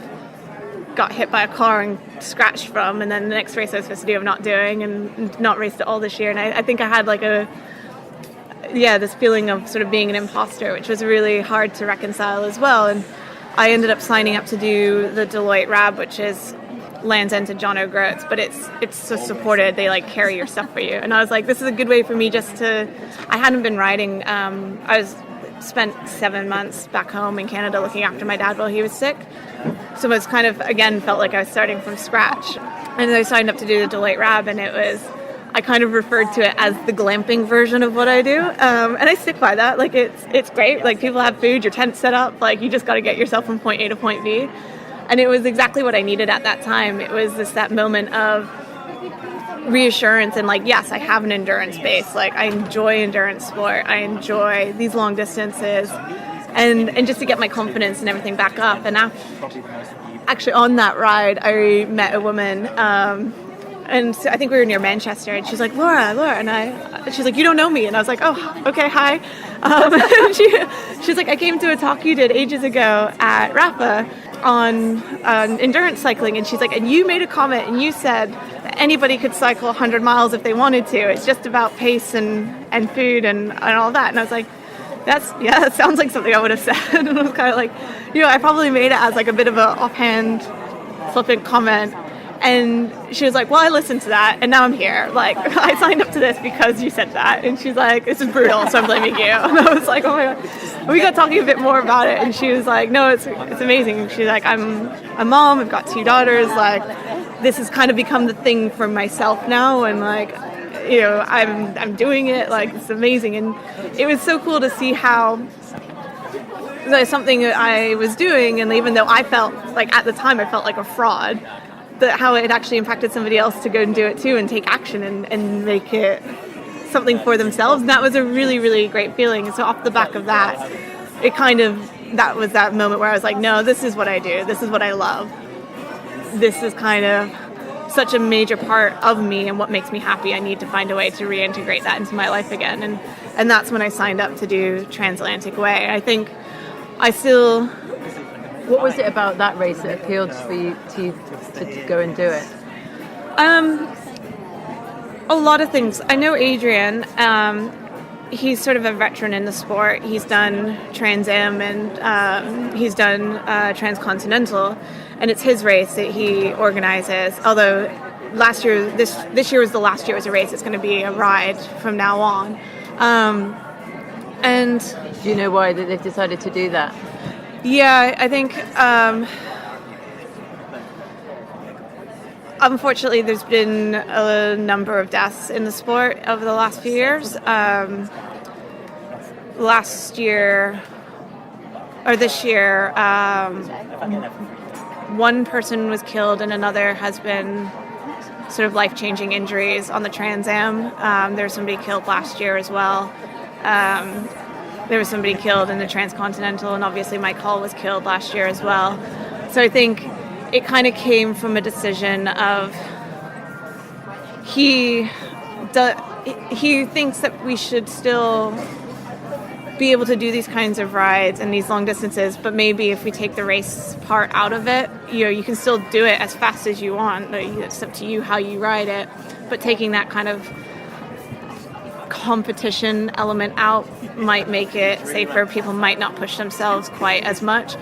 got hit by a car and scratched from, and then the next race I was supposed to do I'm not doing, and not raced at all this year. And I think I had like this feeling of sort of being an imposter, which was really hard to reconcile as well. And I ended up signing up to do the Deloitte RAB, which is Land's End to John O'Groats, but it's so supported, they like carry your stuff for you. And I was like, this is a good way for me I hadn't been riding. I spent 7 months back home in Canada looking after my dad while he was sick. So it was kind of, again, felt like I was starting from scratch. And I signed up to do the Deloitte RAB, and I kind of referred to it as the glamping version of what I do. And I stick by that. Like, it's great. Like, people have food, your tent's set up. Like, you just got to get yourself from point A to point B. And it was exactly what I needed at that time. It was that moment of reassurance and like, yes, I have an endurance base. Like, I enjoy endurance sport. I enjoy these long distances, and just to get my confidence and everything back up. And actually on that ride, I met a woman, and so I think we were near Manchester, and she's like, Laura, and she's like, you don't know me, and I was like, oh, okay, hi. She's like, I came to a talk you did ages ago at Rafa on endurance cycling, and she's like, and you made a comment, and you said that anybody could cycle 100 miles if they wanted to. It's just about pace and food and all that. And I was like, that sounds like something I would have said. And I was kind of like, I probably made it as like a bit of an offhand, flippant comment. And she was like, well, I listened to that, and now I'm here. Like, I signed up to this because you said that. And she's like, this is brutal, so I'm blaming you. And I was like, oh my God. We got talking a bit more about it, and she was like, no, it's amazing. And she's like, I'm a mom, I've got 2 daughters. Like, this has kind of become the thing for myself now, and like, I'm doing it. Like, it's amazing. And it was so cool to see how something that I was doing, and even though I felt like at the time I felt like a fraud, that how it actually impacted somebody else to go and do it too and take action and make it something for themselves. And that was a really, really great feeling. And so off the back of that, that was that moment where I was like, no, this is what I do. This is what I love. This is kind of such a major part of me and what makes me happy. I need to find a way to reintegrate that into my life again. And that's when I signed up to do TransAtlantic Way. I think I still... What was it about that race that appealed for you to go and do it? A lot of things. I know Adrian. He's sort of a veteran in the sport. He's done TransAm and he's done Transcontinental, and it's his race that he organizes. Although this year was the last year it was a race. It's going to be a ride from now on. And do you know why that they've decided to do that? Yeah, I think unfortunately there's been a number of deaths in the sport over the last few years. This year, one person was killed and another has been sort of life-changing injuries on the TransAm. There was somebody killed last year as well. There was somebody killed in the Transcontinental, and obviously Mike Hall was killed last year as well. So I think it kind of came from a decision of he thinks that we should still be able to do these kinds of rides and these long distances, but maybe if we take the race part out of it, you can still do it as fast as you want. It's up to you how you ride it, but taking that kind of competition element out might make it safer. People might not push themselves quite as much.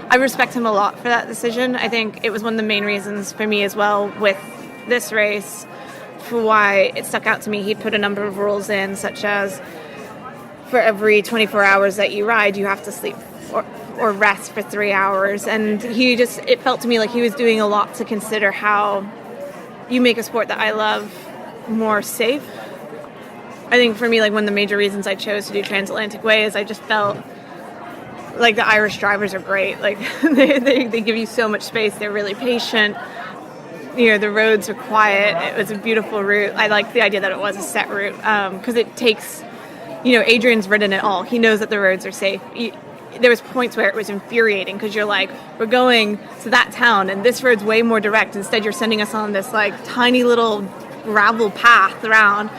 I respect him a lot for that decision. I think it was one of the main reasons for me as well with this race for why it stuck out to me. He put a number of rules in, such as for every 24 hours that you ride, you have to sleep or rest for 3 hours. And it felt to me like he was doing a lot to consider how you make a sport that I love more safe. I think for me, like, one of the major reasons I chose to do TransAtlantic Way is I just felt like the Irish drivers are great. Like, they give you so much space. They're really patient. The roads are quiet. It was a beautiful route. I liked the idea that it was a set route because it takes, Adrian's ridden it all. He knows that the roads are safe. There was points where it was infuriating because you're like, we're going to that town and this road's way more direct. Instead, you're sending us on this like tiny little gravel path around.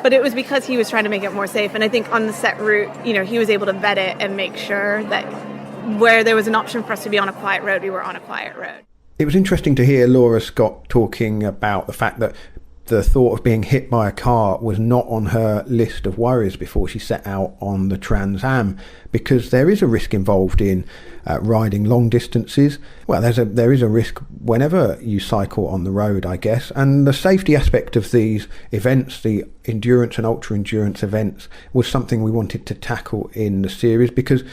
But it was because he was trying to make it more safe. And I think on the set route, he was able to vet it and make sure that where there was an option for us to be on a quiet road, we were on a quiet road. It was interesting to hear Laura Scott talking about the fact that the thought of being hit by a car was not on her list of worries before she set out on the TransAm, because there is a risk involved in riding long distances. Well, there is a risk whenever you cycle on the road, I guess, and the safety aspect of these events, the endurance and ultra endurance events, was something we wanted to tackle in the series, because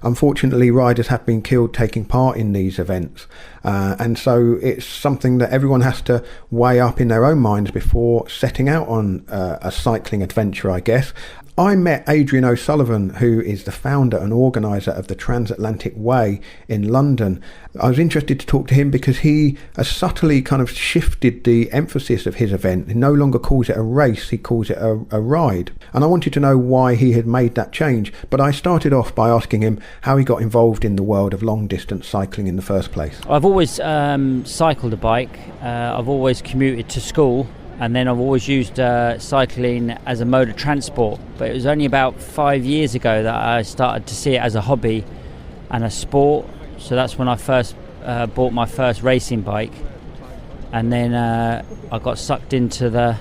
unfortunately riders have been killed taking part in these events, and so it's something that everyone has to weigh up in their own minds before setting out on a cycling adventure, I guess. I met Adrian O'Sullivan, who is the founder and organiser of the TransAtlantic Way in London. I was interested to talk to him because he has subtly kind of shifted the emphasis of his event. He no longer calls it a race, he calls it a ride. And I wanted to know why he had made that change. But I started off by asking him how he got involved in the world of long-distance cycling in the first place. I've always cycled a bike. I've always commuted to school. And then I've always used cycling as a mode of transport. But it was only about 5 years ago that I started to see it as a hobby and a sport. So that's when I first bought my first racing bike. And then I got sucked into the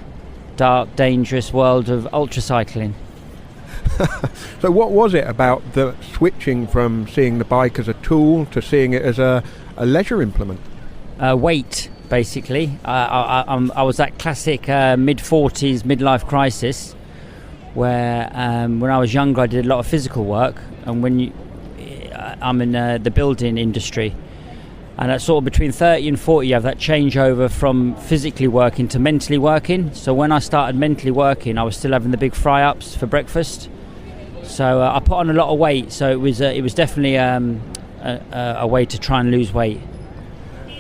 dark, dangerous world of ultracycling. So what was it about the switching from seeing the bike as a tool to seeing it as a leisure implement? Weight. Basically, I was that classic mid-40s midlife crisis where when I was younger I did a lot of physical work, and I'm in the building industry, and at sort of between 30 and 40 you have that changeover from physically working to mentally working. So when I started mentally working, I was still having the big fry-ups for breakfast, so I put on a lot of weight. So it was definitely a way to try and lose weight.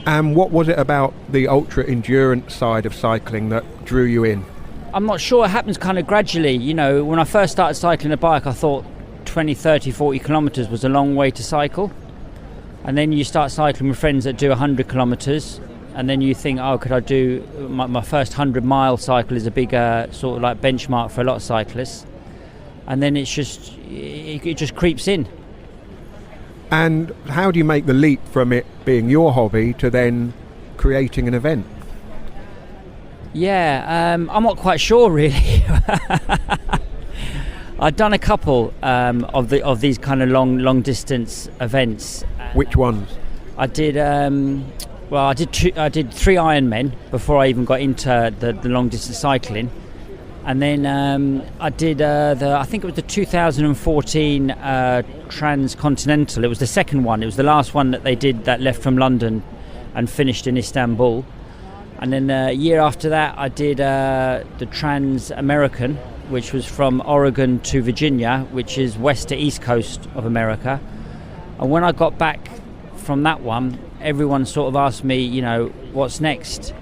And what was it about the ultra-endurance side of cycling that drew you in? I'm not sure. It happens kind of gradually. You know, when I first started cycling a bike, I thought 20, 30, 40 kilometres was a long way to cycle. And then you start cycling with friends that do 100 kilometres. And then you think, oh, could I do... My first 100-mile cycle is a big sort of like benchmark for a lot of cyclists. And then it just creeps in. And how do you make the leap from it being your hobby to then creating an event? Yeah, I'm not quite sure really. I've done a couple of these kind of long distance events. Which ones? I did I did 3 Ironmen before I even got into the long distance cycling. And then I did I think it was the 2014 Transcontinental. It was the second one. It was the last one that they did that left from London and finished in Istanbul. And then a year after that, I did the Trans-American, which was from Oregon to Virginia, which is west to east coast of America. And when I got back from that one, everyone sort of asked me, you know, what's next?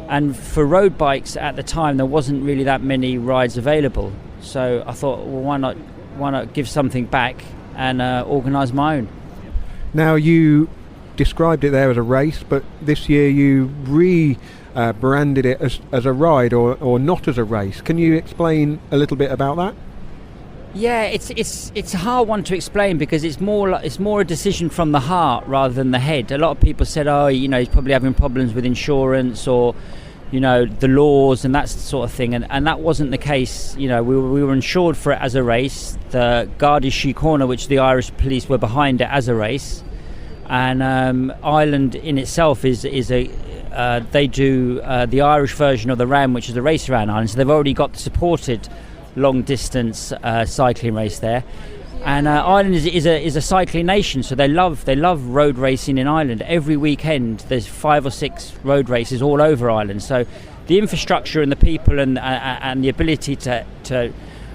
And for road bikes at the time, there wasn't really that many rides available. So I thought, well, why not give something back and organise my own. Now, you described it there as a race, but this year you branded it as a ride or not as a race. Can you explain a little bit about that? Yeah, it's a hard one to explain because it's more a decision from the heart rather than the head. A lot of people said, oh, you know, he's probably having problems with insurance or, you know, the laws and that sort of thing, and that wasn't the case. You know, we were insured for it as a race. The Garda Síochána, which the Irish police were behind it as a race, and Ireland in itself is a they do the Irish version of the RAM, which is a race around Ireland. So they've already got the supported long distance cycling race there, and Ireland is a cycling nation, so they love road racing in Ireland. Every weekend there's 5 or 6 road races all over Ireland, so the infrastructure and the people and the ability to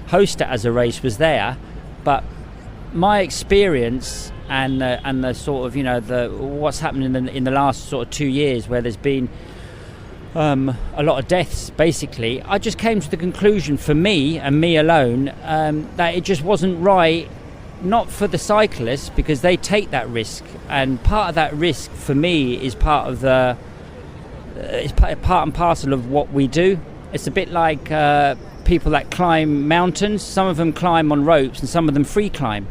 host it as a race was there. But my experience and the sort of, you know, the what's happened in the last sort of 2 years where there's been a lot of deaths, basically, I just came to the conclusion, for me and me alone, that it just wasn't right, not for the cyclists, because they take that risk, and part of that risk for me is part and parcel of what we do. It's a bit like people that climb mountains. Some of them climb on ropes and some of them free climb,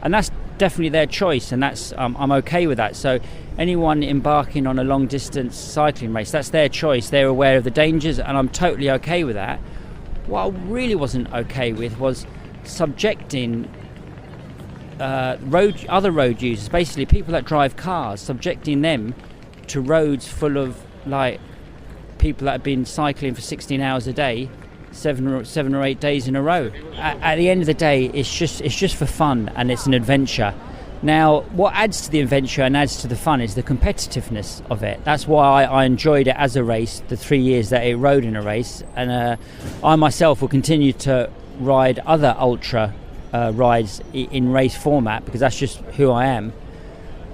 and that's definitely their choice, and that's I'm okay with that. So anyone embarking on a long distance cycling race, that's their choice. They're aware of the dangers, and I'm totally okay with that. What I really wasn't okay with was subjecting other road users, basically people that drive cars, subjecting them to roads full of like people that have been cycling for 16 hours a day, 7 or 8 days in a row. At the end of the day, it's just for fun, and it's an adventure. Now, what adds to the adventure and adds to the fun is the competitiveness of it. That's why I enjoyed it as a race, the 3 years that it rode in a race, and I myself will continue to ride other ultra rides in race format, because that's just who I am.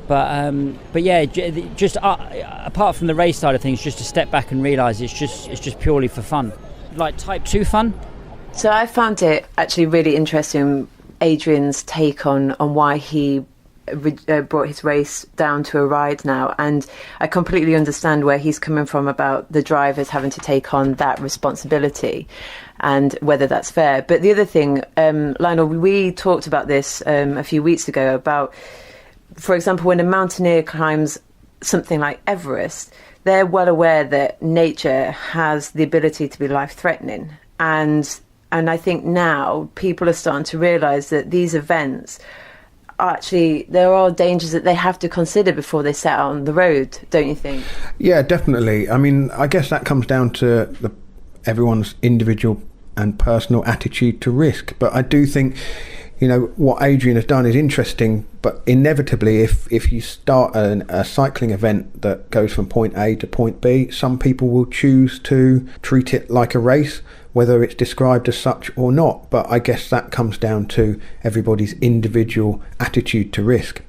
But yeah, just apart from the race side of things, just to step back and realise it's just purely for fun, like type 2 fun. So I found it actually really interesting, Adrian's take on why he brought his race down to a ride now, and I completely understand where he's coming from about the drivers having to take on that responsibility and whether that's fair. But the other thing, Lionel, we talked about this a few weeks ago about, for example, when a mountaineer climbs something like Everest, they're well aware that nature has the ability to be life-threatening, and I think now people are starting to realise that these events actually, there are dangers that they have to consider before they set out on the road, don't you think? Yeah, definitely. I mean, I guess that comes down to everyone's individual and personal attitude to risk. But I do think, you know, what Adrian has done is interesting, but inevitably if you start a cycling event that goes from point A to point B, some people will choose to treat it like a race, whether it's described as such or not. But I guess that comes down to everybody's individual attitude to risk.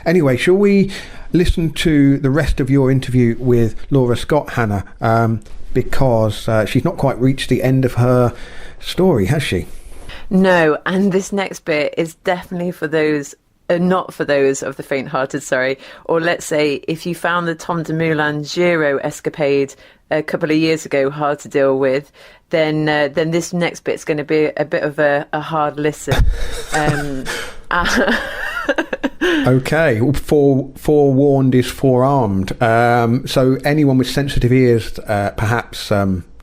Anyway, shall we listen to the rest of your interview with Laura Scott, Hannah, because she's not quite reached the end of her story, has she? No, and this next bit is definitely for those, not for those of the faint-hearted, sorry, or let's say if you found the Tom Dumoulin Giro escapade a couple of years ago hard to deal with, then this next bit's going to be a bit of a hard listen. Okay, forewarned is forearmed. So anyone with sensitive ears perhaps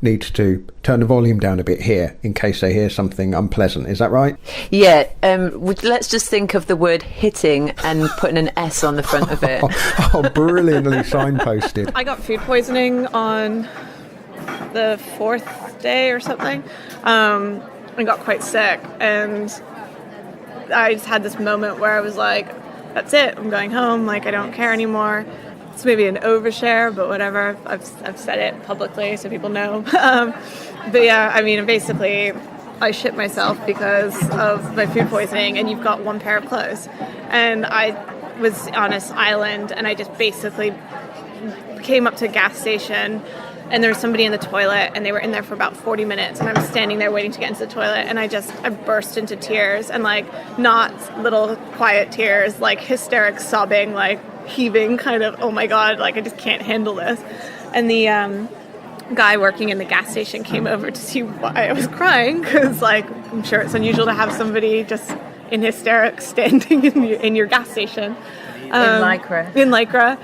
needs to turn the volume down a bit here in case they hear something unpleasant. Is that right? Yeah, let's just think of the word hitting and putting an S on the front of it. Oh, brilliantly signposted. I got food poisoning on the 4th day or something. I got quite sick, and I just had this moment where I was like, that's it, I'm going home, like I don't care anymore. It's maybe an overshare, but whatever. I've said it publicly so people know. But yeah, I mean, basically, I shit myself because of my food poisoning, and you've got one pair of clothes. And I was on this island, and I just basically came up to a gas station, and there was somebody in the toilet, and they were in there for about 40 minutes, and I was standing there waiting to get into the toilet, and I burst into tears, and like not little quiet tears, like hysteric sobbing, like heaving kind of, oh my god, like I just can't handle this. And the guy working in the gas station came over to see why I was crying, because like I'm sure it's unusual to have somebody just in hysterics standing in your gas station. In Lycra.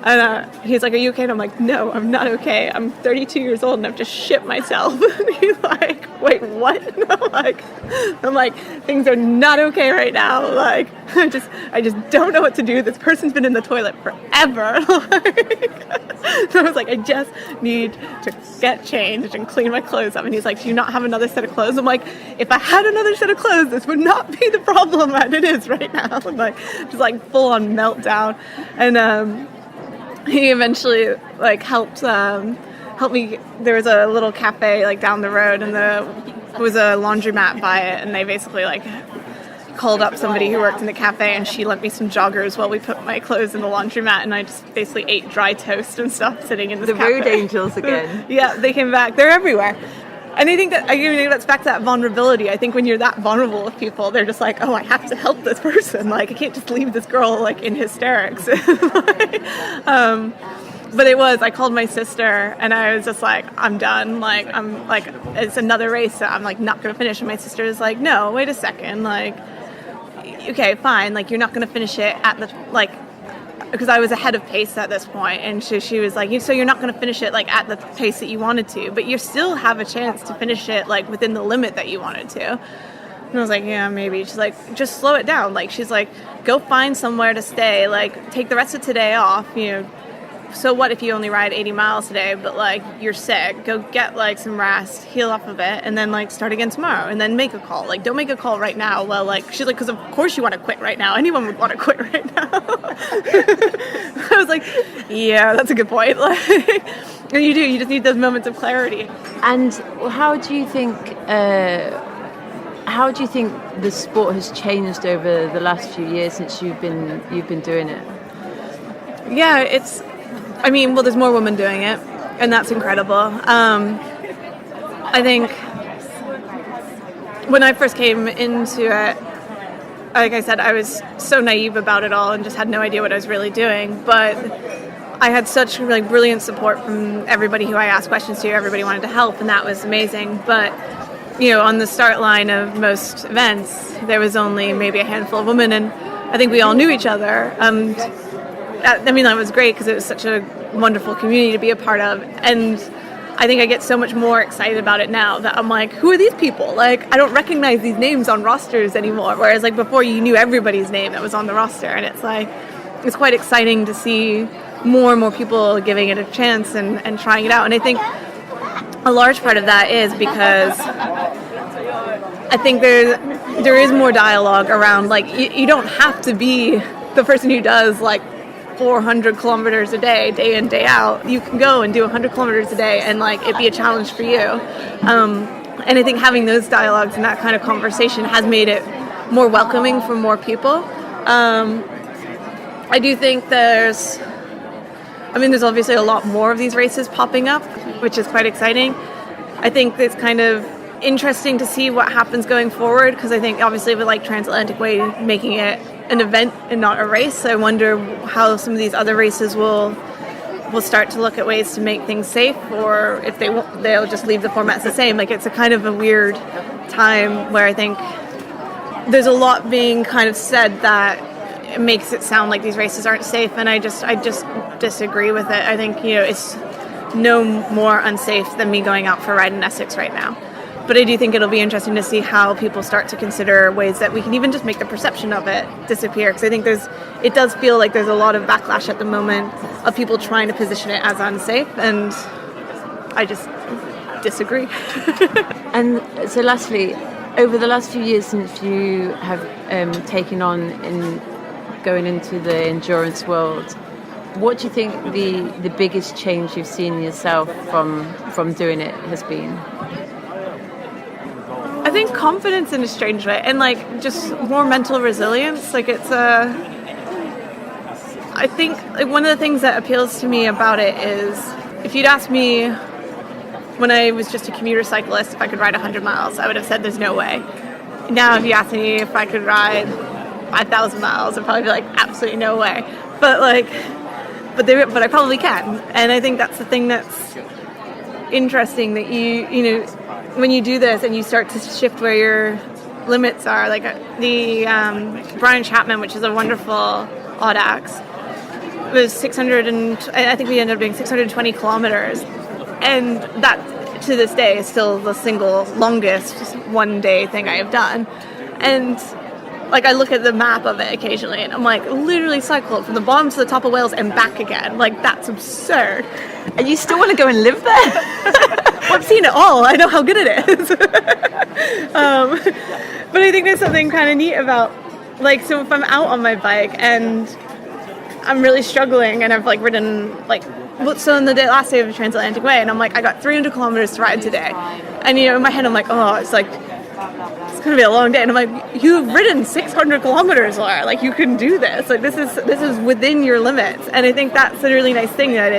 And he's like, are you okay? And I'm like, no, I'm not okay. I'm 32 years old and I've just shit myself. And he's like, wait, what? And I'm like, things are not okay right now. Like, I just don't know what to do. This person's been in the toilet forever. So I was like, I just need to get changed and clean my clothes up. And he's like, do you not have another set of clothes? I'm like, if I had another set of clothes, this would not be the problem that it is right now. I'm like, just like full on meltdown. And he eventually like helped me. There was a little cafe like down the road, and there was a laundromat by it, and they basically like called up somebody who worked in the cafe, and she lent me some joggers while we put my clothes in the laundromat, and I just basically ate dry toast and stuff sitting in this cafe. The road angels again. Yeah, they came back. They're everywhere. And I think that's back to that vulnerability. I think when you're that vulnerable with people, they're just like, oh, I have to help this person. Like, I can't just leave this girl, like, in hysterics. But I called my sister, and I was just like, I'm done. Like, I'm like, it's another race that I'm, like, not going to finish. And my sister is like, no, wait a second. Like, okay, fine. Like, you're not going to finish it at the, like, because I was ahead of pace at this point, and she was like, so you're not going to finish it like at the pace that you wanted to, but you still have a chance to finish it like within the limit that you wanted to. And I was like, yeah, maybe. She's like, just slow it down. Like, she's like, go find somewhere to stay, like take the rest of today off, you know. So what if you only ride 80 miles today, but like you're sick? Go get like some rest, heal up a bit, and then like start again tomorrow, and then make a call. Like, don't make a call right now. Well, like, she's like, because of course you want to quit right now. Anyone would want to quit right now. I was like, yeah, that's a good point. Like, and you just need those moments of clarity. And how do you think How do you think the sport has changed over the last few years since you've been doing it? Yeah, there's more women doing it, and that's incredible. I think when I first came into it, like I said, I was so naive about it all and just had no idea what I was really doing. But I had such brilliant support from everybody who I asked questions to. Everybody wanted to help, and that was amazing. But on the start line of most events, there was only maybe a handful of women, and I think we all knew each other. That was great because it was such a wonderful community to be a part of. And I think I get so much more excited about it now that I'm like, who are these people? I don't recognize these names on rosters anymore. Whereas before you knew everybody's name that was on the roster. And it's quite exciting to see more and more people giving it a chance and trying it out. And I think a large part of that is because I think there is more dialogue around, you don't have to be the person who does 400 kilometers a day in, day out. You can go and do 100 kilometers a day and it be a challenge for you. And I think having those dialogues and that kind of conversation has made it more welcoming for more people. I do think there's obviously a lot more of these races popping up, which is quite exciting. I think it's kind of interesting to see what happens going forward, because I think obviously with TransAtlantic Way making it an event and not a race, I wonder how some of these other races will start to look at ways to make things safe, or if they'll just leave the formats the same. It's a kind of a weird time where I think there's a lot being kind of said that it makes it sound like these races aren't safe, and I just disagree with it. I think it's no more unsafe than me going out for a ride in Essex right now. But I do think it'll be interesting to see how people start to consider ways that we can even just make the perception of it disappear. Because I think it does feel like there's a lot of backlash at the moment of people trying to position it as unsafe, and I just disagree. And so lastly, over the last few years since you have taken on in going into the endurance world, what do you think the biggest change you've seen yourself from doing it has been? I think confidence in a strange way, and just more mental resilience. I think one of the things that appeals to me about it is, if you'd asked me when I was just a commuter cyclist if I could ride 100 miles, I would have said there's no way. Now if you ask me if I could ride 5,000 miles, I'd probably be absolutely no way. But but I probably can, and I think that's the thing that's interesting, that you when you do this and you start to shift where your limits are. The Brian Chapman, which is a wonderful Audax, was 600, and I think we ended up doing 620 kilometers, and that to this day is still the single longest one day thing I have done. And I look at the map of it occasionally and I'm literally cycled from the bottom to the top of Wales and back again. That's absurd. And you still want to go and live there? Well, I've seen it all. I know how good it is. But I think there's something kind of neat about, so if I'm out on my bike and I'm really struggling and I've ridden, so on the last day of the TransAtlantic Way, and I'm I got 300 kilometers to ride today. And, in my head I'm it's going to be a long day. And I'm you've ridden 600 kilometers, Laura. You can do this. This is within your limits. And I think that's a really nice thing, that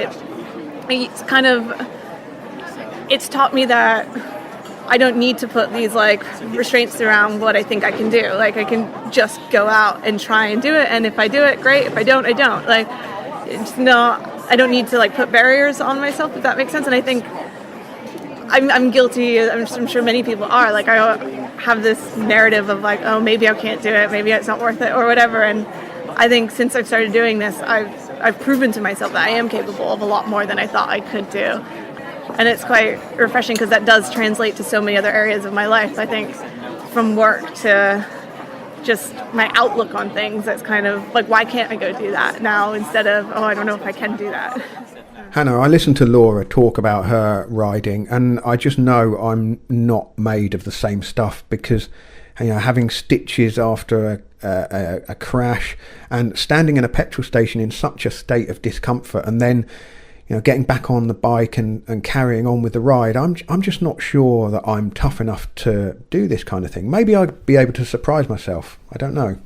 it's kind of, it's taught me that I don't need to put these restraints around what I think I can do. I can just go out and try and do it. And if I do it, great. If I don't, I don't. It's not, I don't need to put barriers on myself, if that makes sense. And I think I'm guilty. I'm sure many people are. I have this narrative of oh, maybe I can't do it, maybe it's not worth it, or whatever. And I think since I've started doing this, I've proven to myself that I am capable of a lot more than I thought I could do. And it's quite refreshing, because that does translate to so many other areas of my life. I think from work to just my outlook on things, it's kind of why can't I go do that now, instead of, oh, I don't know if I can do that. Hannah, I listened to Laura talk about her riding, and I just know I'm not made of the same stuff, because having stitches after a crash and standing in a petrol station in such a state of discomfort, and then getting back on the bike and carrying on with the ride. I'm just not sure that I'm tough enough to do this kind of thing. Maybe I'd be able to surprise myself. I don't know.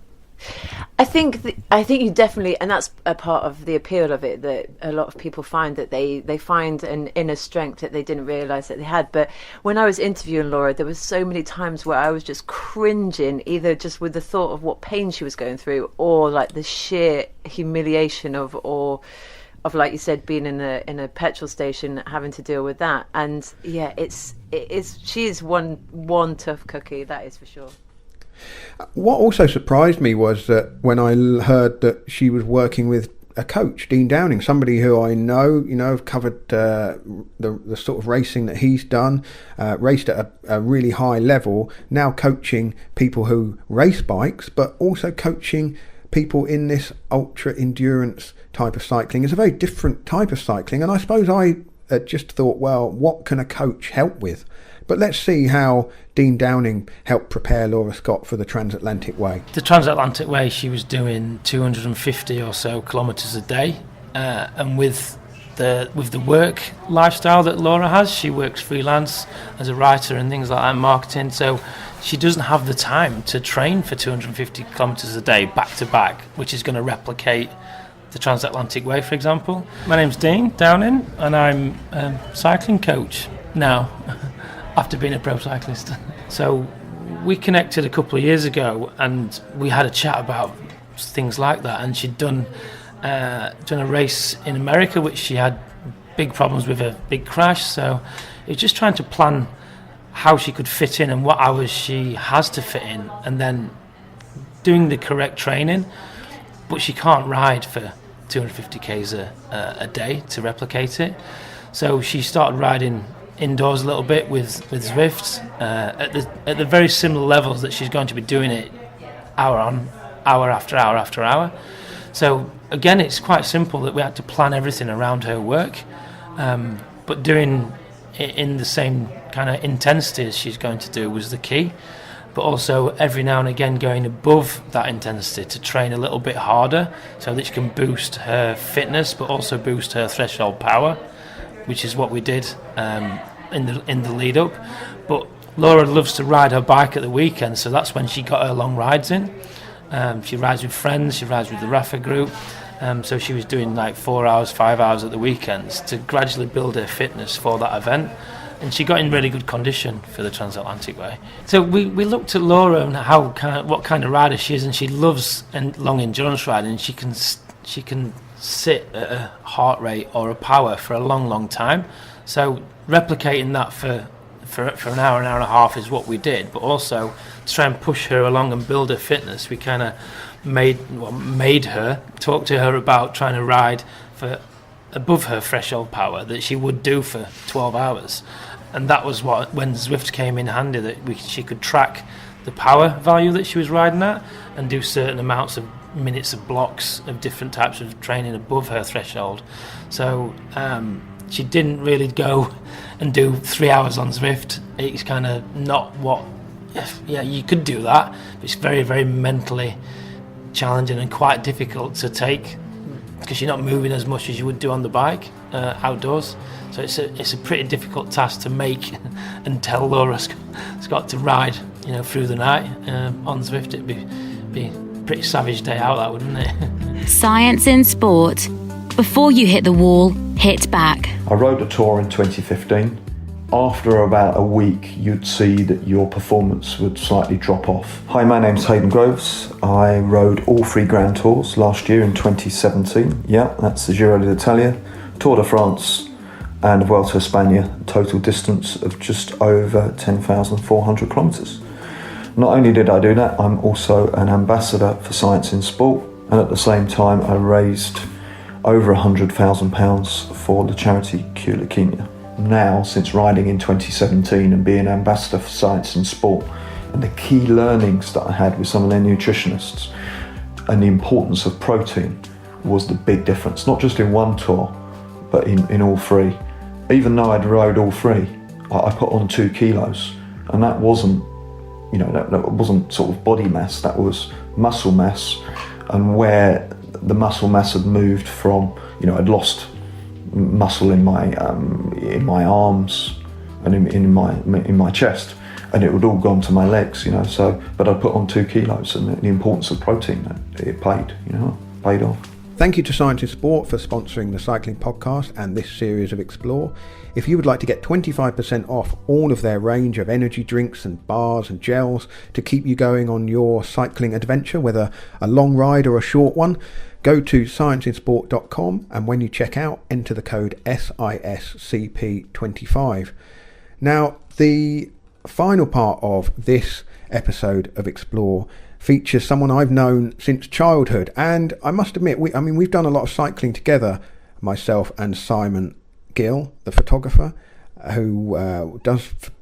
I think you definitely, and that's a part of the appeal of it, that a lot of people find that they find an inner strength that they didn't realise that they had. But when I was interviewing Laura, there was so many times where I was just cringing, either just with the thought of what pain she was going through, or like the sheer humiliation of like you said, being in a petrol station, having to deal with that. And yeah, she is one tough cookie, that is for sure. What also surprised me was that when I heard that she was working with a coach, Dean Downing, somebody who I know, have covered the sort of racing that he's done, raced at a really high level, now coaching people who race bikes, but also coaching people in this ultra endurance type of cycling. It's a very different type of cycling, and I suppose I just thought, well, what can a coach help with? But let's see how Dean Downing helped prepare Laura Scott for the TransAtlantic Way. The TransAtlantic Way, she was doing 250 or so kilometres a day, and with the work lifestyle that Laura has, she works freelance as a writer and things like that, marketing, so she doesn't have the time to train for 250 kilometres a day back to back, which is going to replicate the TransAtlantic Way, for example. My name's Dean Downing, and I'm a cycling coach now, after being a pro cyclist. So we connected a couple of years ago, and we had a chat about things like that, and she'd done a race in America, which she had big problems with, a big crash, so it was just trying to plan how she could fit in and what hours she has to fit in, and then doing the correct training. But she can't ride for 250 k's a day to replicate it, so she started riding indoors a little bit with Zwift at the very similar levels that she's going to be doing it hour after hour after hour. So again, it's quite simple that we had to plan everything around her work, but doing it in the same kind of intensity as she's going to do was the key, but also every now and again going above that intensity to train a little bit harder so that she can boost her fitness but also boost her threshold power, which is what we did in the lead up. But Laura loves to ride her bike at the weekend, so that's when she got her long rides in. She rides with friends, she rides with the Rafa group, so she was doing like 4 hours, 5 hours at the weekends to gradually build her fitness for that event, and she got in really good condition for the TransAtlantic Way. So we looked at Laura and what kind of rider she is, and she loves long endurance riding. She can sit at a heart rate or a power for a long time, so replicating that for an hour and a half is what we did, but also to try and push her along and build her fitness, we kind of made her talk to her about trying to ride for above her threshold power that she would do for 12 hours. And that was when Zwift came in handy, that she could track the power value that she was riding at and do certain amounts of minutes of blocks of different types of training above her threshold. So she didn't really go and do 3 hours on Zwift. It's kind of not what... Yeah, you could do that, but it's very, very mentally challenging and quite difficult to take because you're not moving as much as you would do on the bike outdoors. So it's a pretty difficult task to make and tell Laura Scott to ride, through the night on Zwift. It'd be a pretty savage day out, that wouldn't it? Science in sport. Before you hit the wall, hit back. I rode a tour in 2015. After about a week, you'd see that your performance would slightly drop off. Hi, my name's Hayden Groves. I rode all 3 Grand Tours last year in 2017. Yeah, that's the Giro d'Italia, Tour de France and Vuelta a España, total distance of just over 10,400 kilometres. Not only did I do that, I'm also an ambassador for Science in Sport, and at the same time I raised over £100,000 for the charity Cure Leukemia. Now, since riding in 2017 and being ambassador for Science in Sport, and the key learnings that I had with some of their nutritionists and the importance of protein was the big difference, not just in one tour, but in all 3. Even though I'd rode all 3, I put on 2 kilos, and that wasn't, that wasn't sort of body mass, that was muscle mass, and where the muscle mass had moved from, I'd lost muscle in my arms and in my chest, and it would all gone to my legs, you know. So, but I put on 2 kilos, and the importance of protein, it paid off. Thank you to Science in Sport for sponsoring the cycling podcast and this series of Explore. If you would like to get 25% off all of their range of energy drinks and bars and gels to keep you going on your cycling adventure, whether a long ride or a short one, go to scienceinsport.com, and when you check out, enter the code SISCP25. Now, the final part of this episode of Explore features someone I've known since childhood, and I must admit, we've done a lot of cycling together, myself and Simon Gill, the photographer, who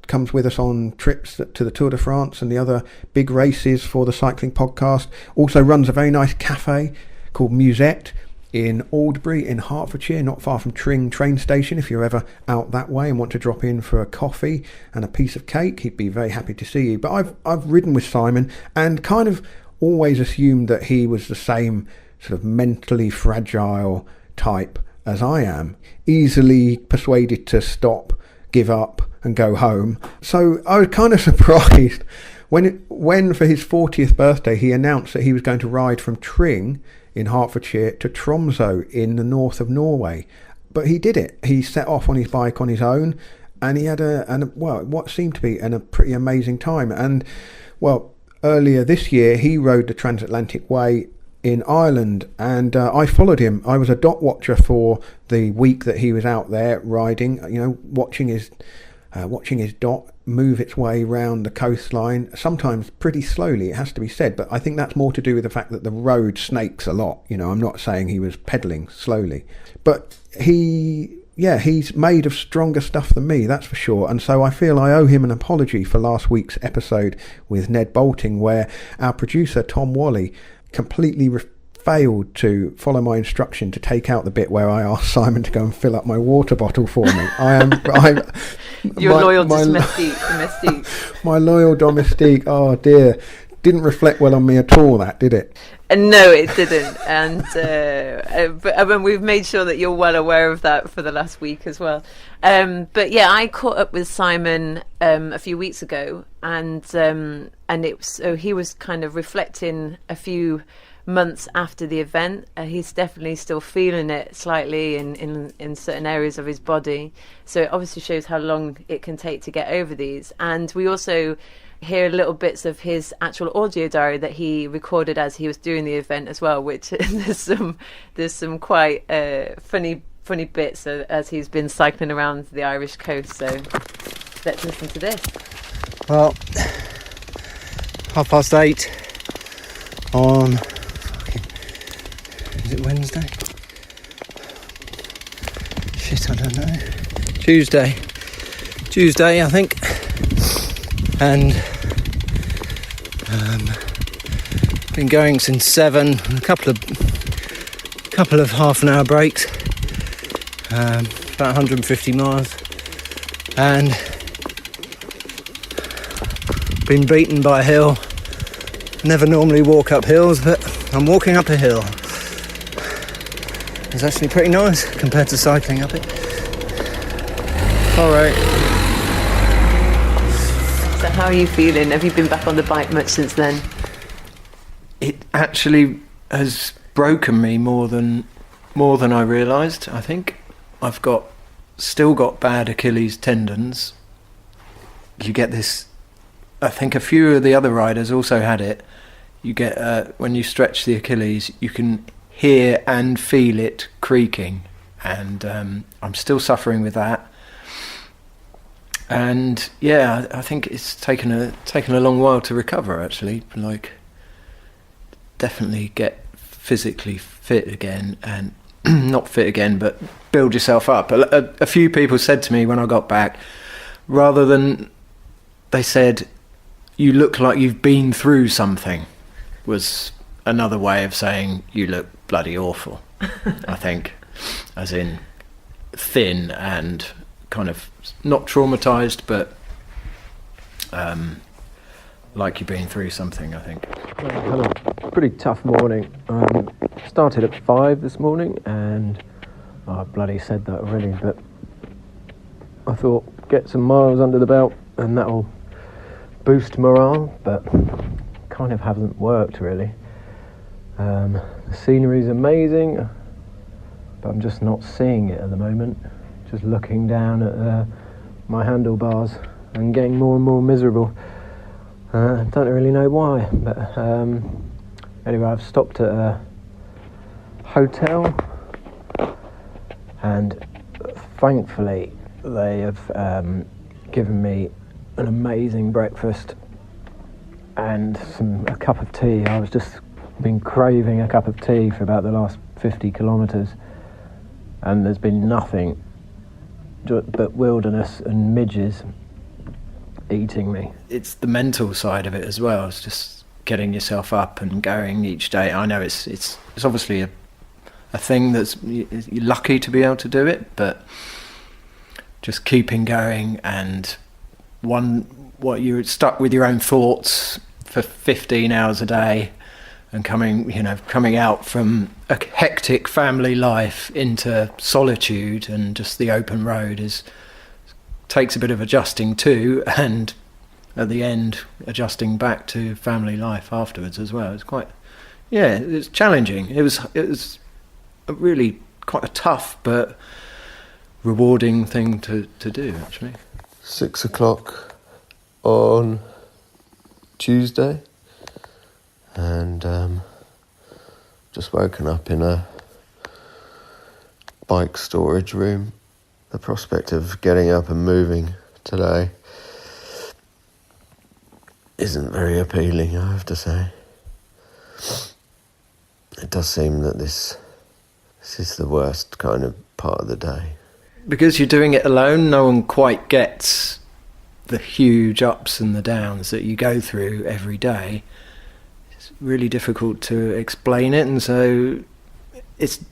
comes with us on trips to the Tour de France and the other big races for the cycling podcast. Also runs a very nice cafe called Musette in Aldbury in Hertfordshire, not far from Tring train station. If you're ever out that way and want to drop in for a coffee and a piece of cake, he'd be very happy to see you. But I've ridden with Simon and kind of always assumed that he was the same sort of mentally fragile type as I am, easily persuaded to stop, give up and go home. So I was kind of surprised when for his 40th birthday he announced that he was going to ride from Tring in Hertfordshire to Tromsø in the north of Norway. But he did it. He set off on his bike on his own, and he had what seemed to be a pretty amazing time. And well, earlier this year he rode the TransAtlantic Way in Ireland, and I followed him. I was a dot watcher for the week that he was out there riding, you know, watching his dot move its way round the coastline, sometimes pretty slowly, it has to be said, but I think that's more to do with the fact that the road snakes a lot. You know, I'm not saying he was pedalling slowly, but he's made of stronger stuff than me, that's for sure. And so I feel I owe him an apology for last week's episode with Ned Bolting, where our producer Tom Wally completely failed to follow my instruction to take out the bit where I asked Simon to go and fill up my water bottle for me. Your loyal domestique. My loyal domestique. Oh dear, didn't reflect well on me at all. That did it? No, it didn't. And but we've made sure that you're well aware of that for the last week as well. But yeah, I caught up with Simon a few weeks ago, and he was kind of reflecting a few months after the event. He's definitely still feeling it slightly in certain areas of his body. So it obviously shows how long it can take to get over these. And we also hear little bits of his actual audio diary that he recorded as he was doing the event as well, which there's some quite funny bits as he's been cycling around the Irish coast. So let's listen to this. Well, 8:30 on, is it Wednesday? Shit, I don't know. Tuesday, I think. And been going since 7. A couple of half an hour breaks. About 150 miles. And been beaten by a hill. Never normally walk up hills, but I'm walking up a hill. It's actually pretty nice compared to cycling up it. All right. So how are you feeling? Have you been back on the bike much since then? It actually has broken me more than I realised. I think I've still got bad Achilles tendons. You get this. I think a few of the other riders also had it. You get when you stretch the Achilles, you can hear and feel it creaking, and I'm still suffering with that. And yeah, I think it's taken a long while to recover. Actually, like definitely get physically fit again, and not fit again, but build yourself up. A few people said to me when I got back, rather than they said, "You look like you've been through something," was another way of saying you look bloody awful. I think, as in thin and kind of not traumatized, but like you've been through something, I think. Had a pretty tough morning. Started at 5 this morning, and I bloody said that already, but I thought get some miles under the belt and that'll boost morale, but kind of hasn't worked really. The scenery's amazing, but I'm just not seeing it at the moment. Just looking down at my handlebars and getting more and more miserable. Don't really know why, but anyway, I've stopped at a hotel, and thankfully they have given me an amazing breakfast and a cup of tea. I was just been craving a cup of tea for about the last 50 kilometres, and there's been nothing but wilderness and midges eating me. It's the mental side of it as well. It's just getting yourself up and going each day. I know it's obviously a thing that's, you're lucky to be able to do it, but just keeping going, and what you're stuck with your own thoughts for 15 hours a day, and coming out from a hectic family life into solitude and just the open road takes a bit of adjusting too, and at the end adjusting back to family life afterwards as well. It's challenging. It was a really quite a tough but rewarding thing to do, actually. 6 o'clock on Tuesday, and just woken up in a bike storage room. The prospect of getting up and moving today isn't very appealing, I have to say. It does seem that this is the worst kind of part of the day. Because you're doing it alone, no one quite gets the huge ups and the downs that you go through every day. It's really difficult to explain it, and so it's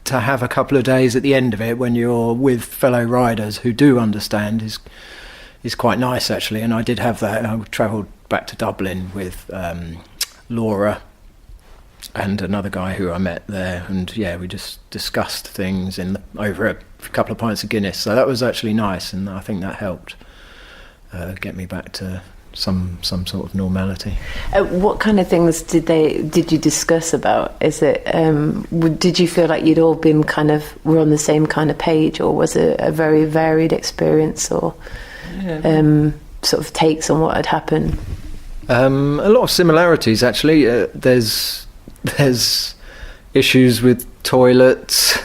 to have a couple of days at the end of it when you're with fellow riders who do understand is quite nice, actually. And I did have that. I travelled back to Dublin with Laura and another guy who I met there, and we just discussed things over a couple of pints of Guinness. So that was actually nice, and I think that helped get me back to some sort of normality. What kind of things did you discuss about? Is it did you feel like you'd all been were on the same kind of page, or was it a very varied experience, or sort of takes on what had happened? A lot of similarities, actually. There's issues with toilets,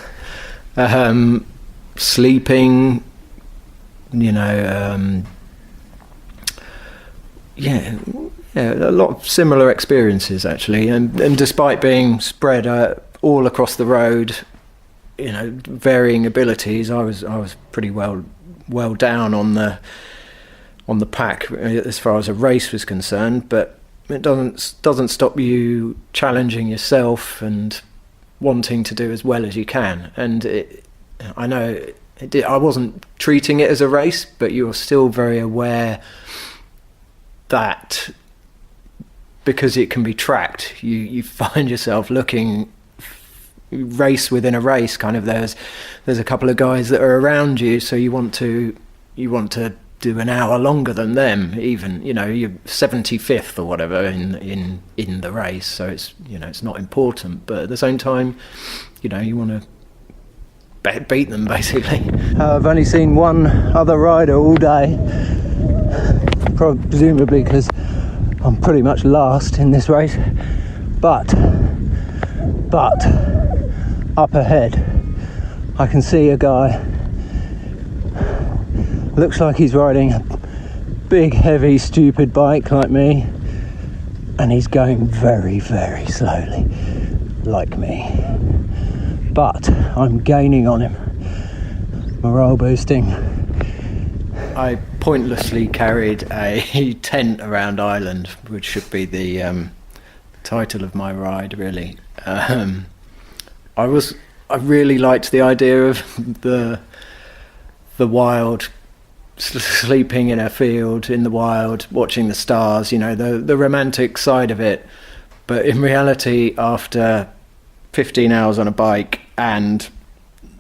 sleeping, a lot of similar experiences, actually, and despite being spread all across the road, varying abilities, I was pretty well down on the pack as far as a race was concerned, but it doesn't stop you challenging yourself and wanting to do as well as you can. And I know I wasn't treating it as a race, but you're still very aware that because it can be tracked, you find yourself looking race within a race. There's a couple of guys that are around you, so you want to do an hour longer than them, even you're 75th or whatever in the race, so it's not important, but at the same time you want to beat them, basically. I've only seen one other rider all day, presumably because I'm pretty much last in this race, but up ahead I can see a guy. Looks like he's riding a big, heavy, stupid bike like me, and he's going very, very slowly, like me. But I'm gaining on him. Morale boosting. I pointlessly carried a tent around Ireland, which should be the title of my ride, really. I really liked the idea of the wild, sleeping in a field in the wild, watching the stars, the romantic side of it. But in reality, after 15 hours on a bike and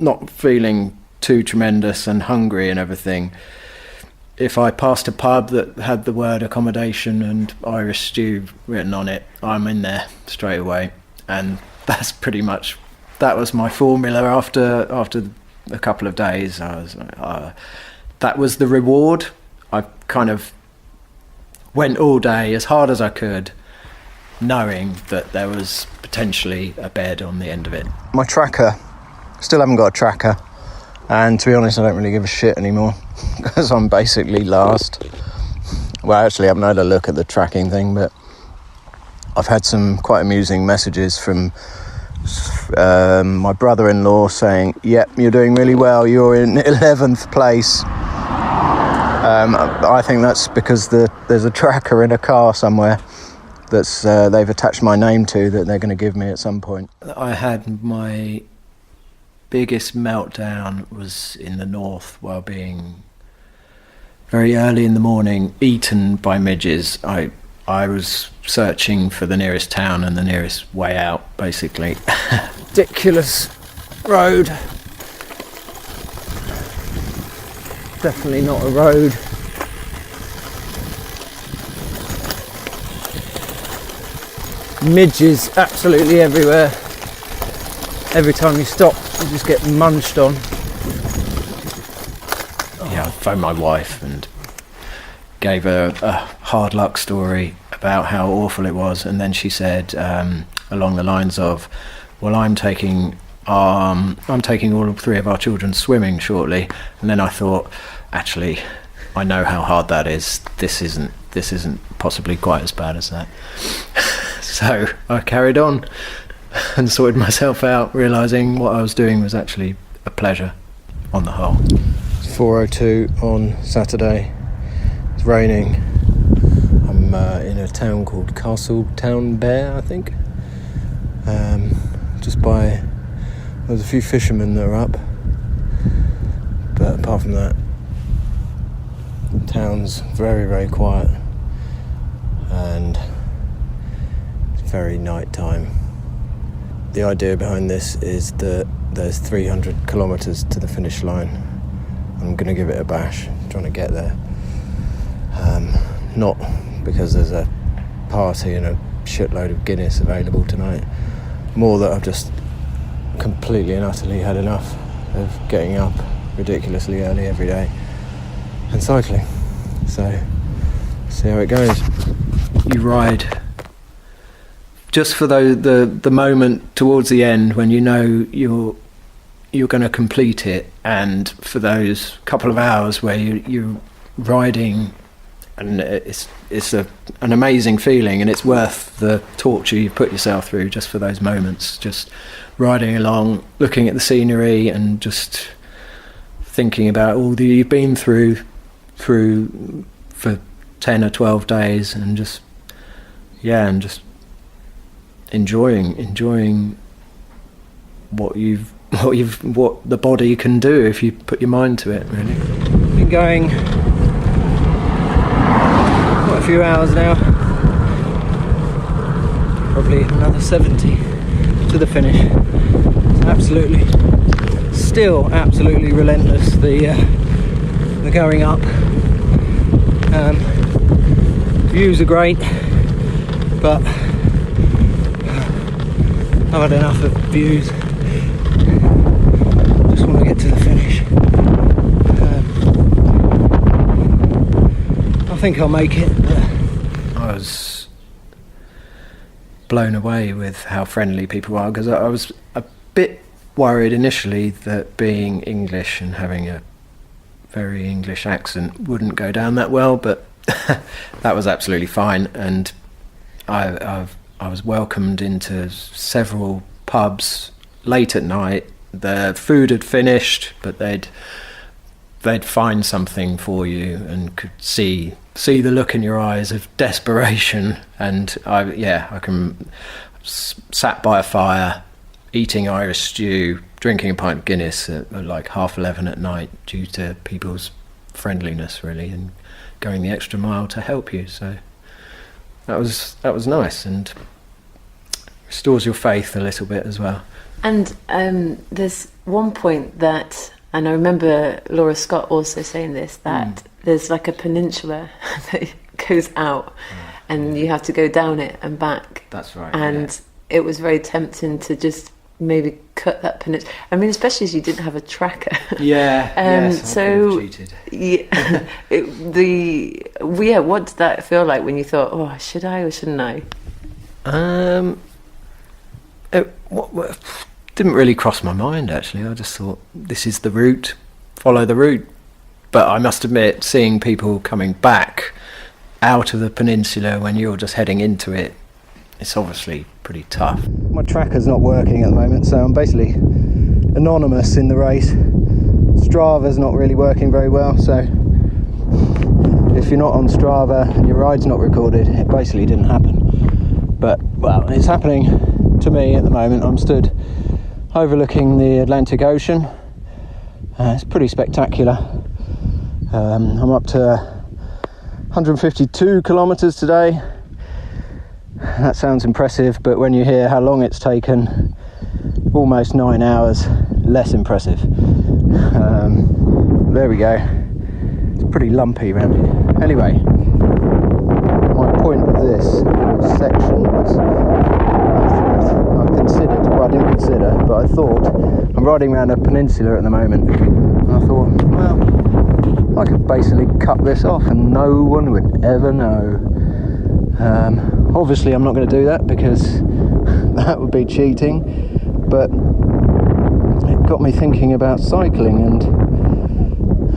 not feeling too tremendous and hungry and everything, if I passed a pub that had the word accommodation and Irish stew written on it, I'm in there straight away. And that's pretty much, that was my formula after a couple of days. I was that was the reward. I kind of went all day as hard as I could, knowing that there was potentially a bed on the end of it. My tracker, still haven't got a tracker, and to be honest I don't really give a shit anymore because I'm basically last. Well, actually I haven't had a look at the tracking thing, but I've had some quite amusing messages from my brother-in-law saying, yep, you're doing really well, you're in 11th place. I think that's because there's a tracker in a car somewhere that's they've attached my name to, that they're going to give me at some point. I had my biggest meltdown was in the north while being very early in the morning eaten by midges. I was searching for the nearest town and the nearest way out, basically. Ridiculous road. Definitely not a road. Midges absolutely everywhere. Every time you stop, you just get munched on. Yeah, I phoned my wife and gave her a hard luck story about how awful it was, and then she said along the lines of, well, I'm taking all 3 of our children swimming shortly. And then I thought, actually, I know how hard that is. This isn't possibly quite as bad as that. So I carried on and sorted myself out, realising what I was doing was actually a pleasure on the whole. It's 4:02 on Saturday. It's raining. I'm in a town called Castle Town Bear, I think. There's a few fishermen that are up, but apart from that, the town's very, very quiet and it's very night time. The idea behind this is that there's 300 kilometres to the finish line. I'm going to give it a bash, trying to get there. Not because there's a party and a shitload of Guinness available tonight, more that I've just completely and utterly had enough of getting up ridiculously early every day and cycling. So, see how it goes. You ride just for the moment towards the end when you know you're going to complete it, and for those couple of hours where you're riding, and it's an amazing feeling, and it's worth the torture you put yourself through just for those moments, just riding along, looking at the scenery and just thinking about all that you've been through for 10 or 12 days, and just enjoying what the body can do if you put your mind to it, really. Been going quite a few hours now, probably another 70 to the finish. It's still absolutely relentless, the going up. Views are great, but I've had enough of views. Just want to get to the finish. I think I'll make it. I was blown away with how friendly people are, because I was a bit worried initially that being English and having a very English accent wouldn't go down that well, but that was absolutely fine. And I was welcomed into several pubs late at night. The food had finished, but they'd find something for you, and could see the look in your eyes of desperation. And I sat by a fire, eating Irish stew, drinking a pint of Guinness at like 11:30 at night, due to people's friendliness, really, and going the extra mile to help you. So that was nice, and restores your faith a little bit as well. And there's one point that, and I remember Laura Scott also saying this, that there's like a peninsula that goes out and you have to go down it and back. That's right. And it was very tempting to just maybe cut that peninsula. I mean, especially as you didn't have a tracker. So cheated. What did that feel like when you thought, oh, should I or shouldn't I? What didn't really cross my mind, actually. I just thought, this is the route, follow the route. But I must admit, seeing people coming back out of the peninsula when you're just heading into it, it's obviously pretty tough. My tracker's not working at the moment, so I'm basically anonymous in the race. Strava's not really working very well, so if you're not on Strava and your ride's not recorded, it basically didn't happen. But, well, it's happening to me at the moment. I'm stood overlooking the Atlantic Ocean. It's pretty spectacular. I'm up to 152 kilometres today. That sounds impressive, but when you hear how long it's taken, almost 9 hours, less impressive. There we go. It's pretty lumpy around here. Anyway, my point of this section was, I didn't consider, but I thought, I'm riding around a peninsula at the moment, and I thought, well, I could basically cut this off and no one would ever know. Obviously I'm not going to do that because that would be cheating, but it got me thinking about cycling,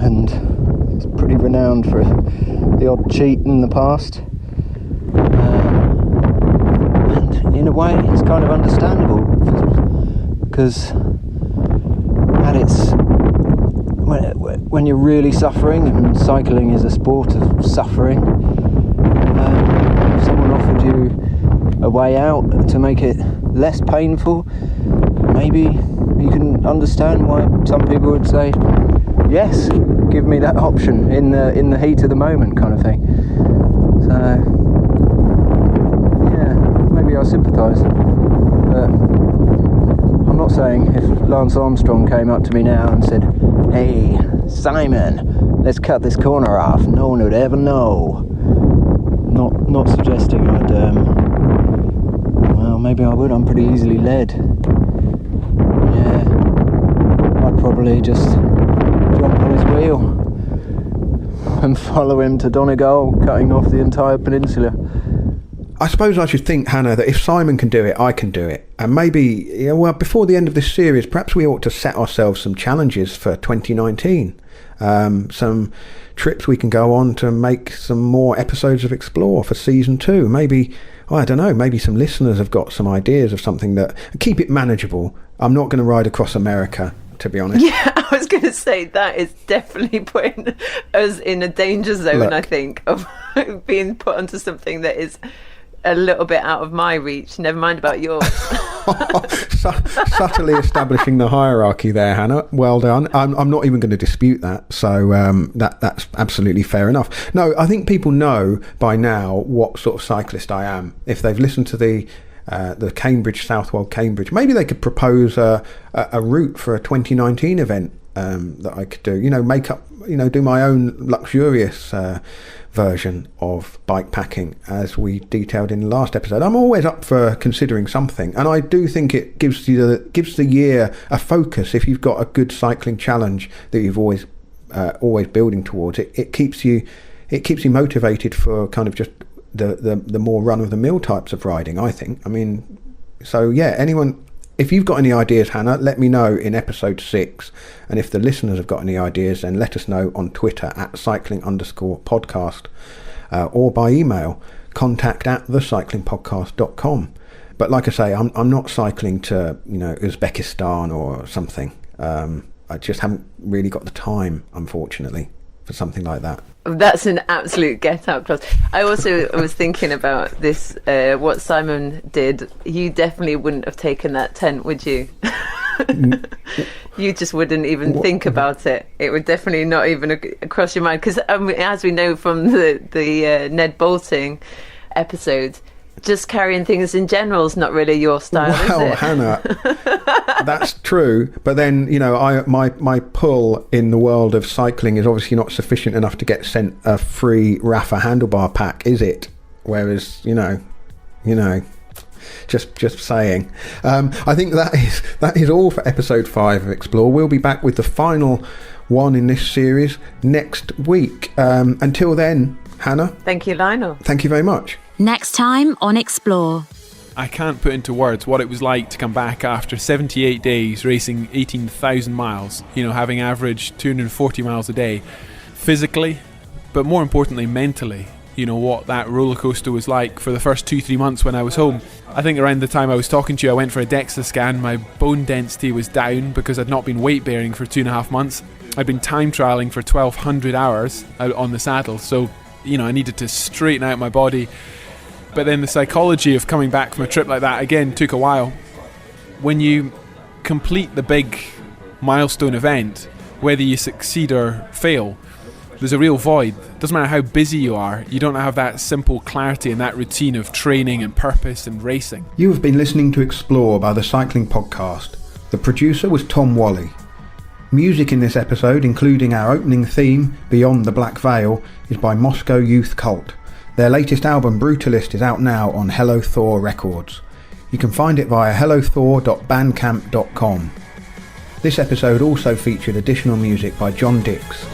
and it's pretty renowned for the odd cheat in the past, and in a way it's kind of understandable, because at its when you're really suffering, and cycling is a sport of suffering, if someone offered you a way out to make it less painful, maybe you can understand why some people would say, yes, give me that option in the heat of the moment, kind of thing. So yeah, maybe I sympathise, but I'm not saying if Lance Armstrong came up to me now and said, hey, Simon, let's cut this corner off, no one would ever know. Not suggesting I'd, well, maybe I would, I'm pretty easily led. Yeah, I'd probably just jump on his wheel and follow him to Donegal, cutting off the entire peninsula. I suppose I should think, Hannah, that if Simon can do it, I can do it. And maybe, before the end of this series, perhaps we ought to set ourselves some challenges for 2019. Some trips we can go on to make some more episodes of Explore for season 2. Maybe, I don't know, maybe some listeners have got some ideas of something that... Keep it manageable. I'm not going to ride across America, to be honest. Yeah, I was going to say that is definitely putting us in a danger zone, Look, I think, of being put onto something that is a little bit out of my reach, never mind about yours. Subtly establishing the hierarchy there, Hannah. Well done. I'm not even going to dispute that, so that's absolutely fair enough. No, I think people know by now what sort of cyclist I am. If they've listened to the Cambridge, Southwold Cambridge, maybe they could propose a route for a 2019 event that I could do. Do my own luxurious version of bike packing, as we detailed in the last episode. I'm always up for considering something, and I do think it gives the year a focus. If you've got a good cycling challenge that you've always building towards, it keeps you motivated for kind of just the more run-of-the-mill types of riding, I think. I mean, so yeah, anyone, if you've got any ideas, Hannah, let me know in episode 6. And if the listeners have got any ideas, then let us know on Twitter at cycling_podcast, or by email, contact@thecyclingpodcast.com. But like I say, I'm not cycling to, Uzbekistan or something. I just haven't really got the time, unfortunately, for something like that. That's an absolute get out clause. I also was thinking about this, what Simon did. You definitely wouldn't have taken that tent, would you? You just wouldn't even think about it. It would definitely not even cross your mind. Because as we know from the Ned Bolting episode, just carrying things in general is not really your style, is it? Hannah, That's true. But then, my pull in the world of cycling is obviously not sufficient enough to get sent a free Rafa handlebar pack, is it? Whereas, just saying. I think that is all for episode 5 of Explore. We'll be back with the final one in this series next week. Until then, Hannah. Thank you, Lionel. Thank you very much. Next time on Explore. I can't put into words what it was like to come back after 78 days racing 18,000 miles, having averaged 240 miles a day, physically, but more importantly, mentally. What that roller coaster was like for the first 2-3 months when I was home. I think around the time I was talking to you, I went for a DEXA scan. My bone density was down because I'd not been weight bearing for 2.5 months. I'd been time trialing for 1,200 hours out on the saddle, so I needed to straighten out my body. But then the psychology of coming back from a trip like that again took a while. When you complete the big milestone event, whether you succeed or fail, there's a real void. Doesn't matter how busy you are, you don't have that simple clarity and that routine of training and purpose and racing. You have been listening to Explore by the Cycling Podcast. The producer was Tom Wally. Music in this episode, including our opening theme, Beyond the Black Veil, is by Moscow Youth Cult. Their latest album, Brutalist, is out now on Hello Thor Records. You can find it via hellothor.bandcamp.com. This episode also featured additional music by John Dix.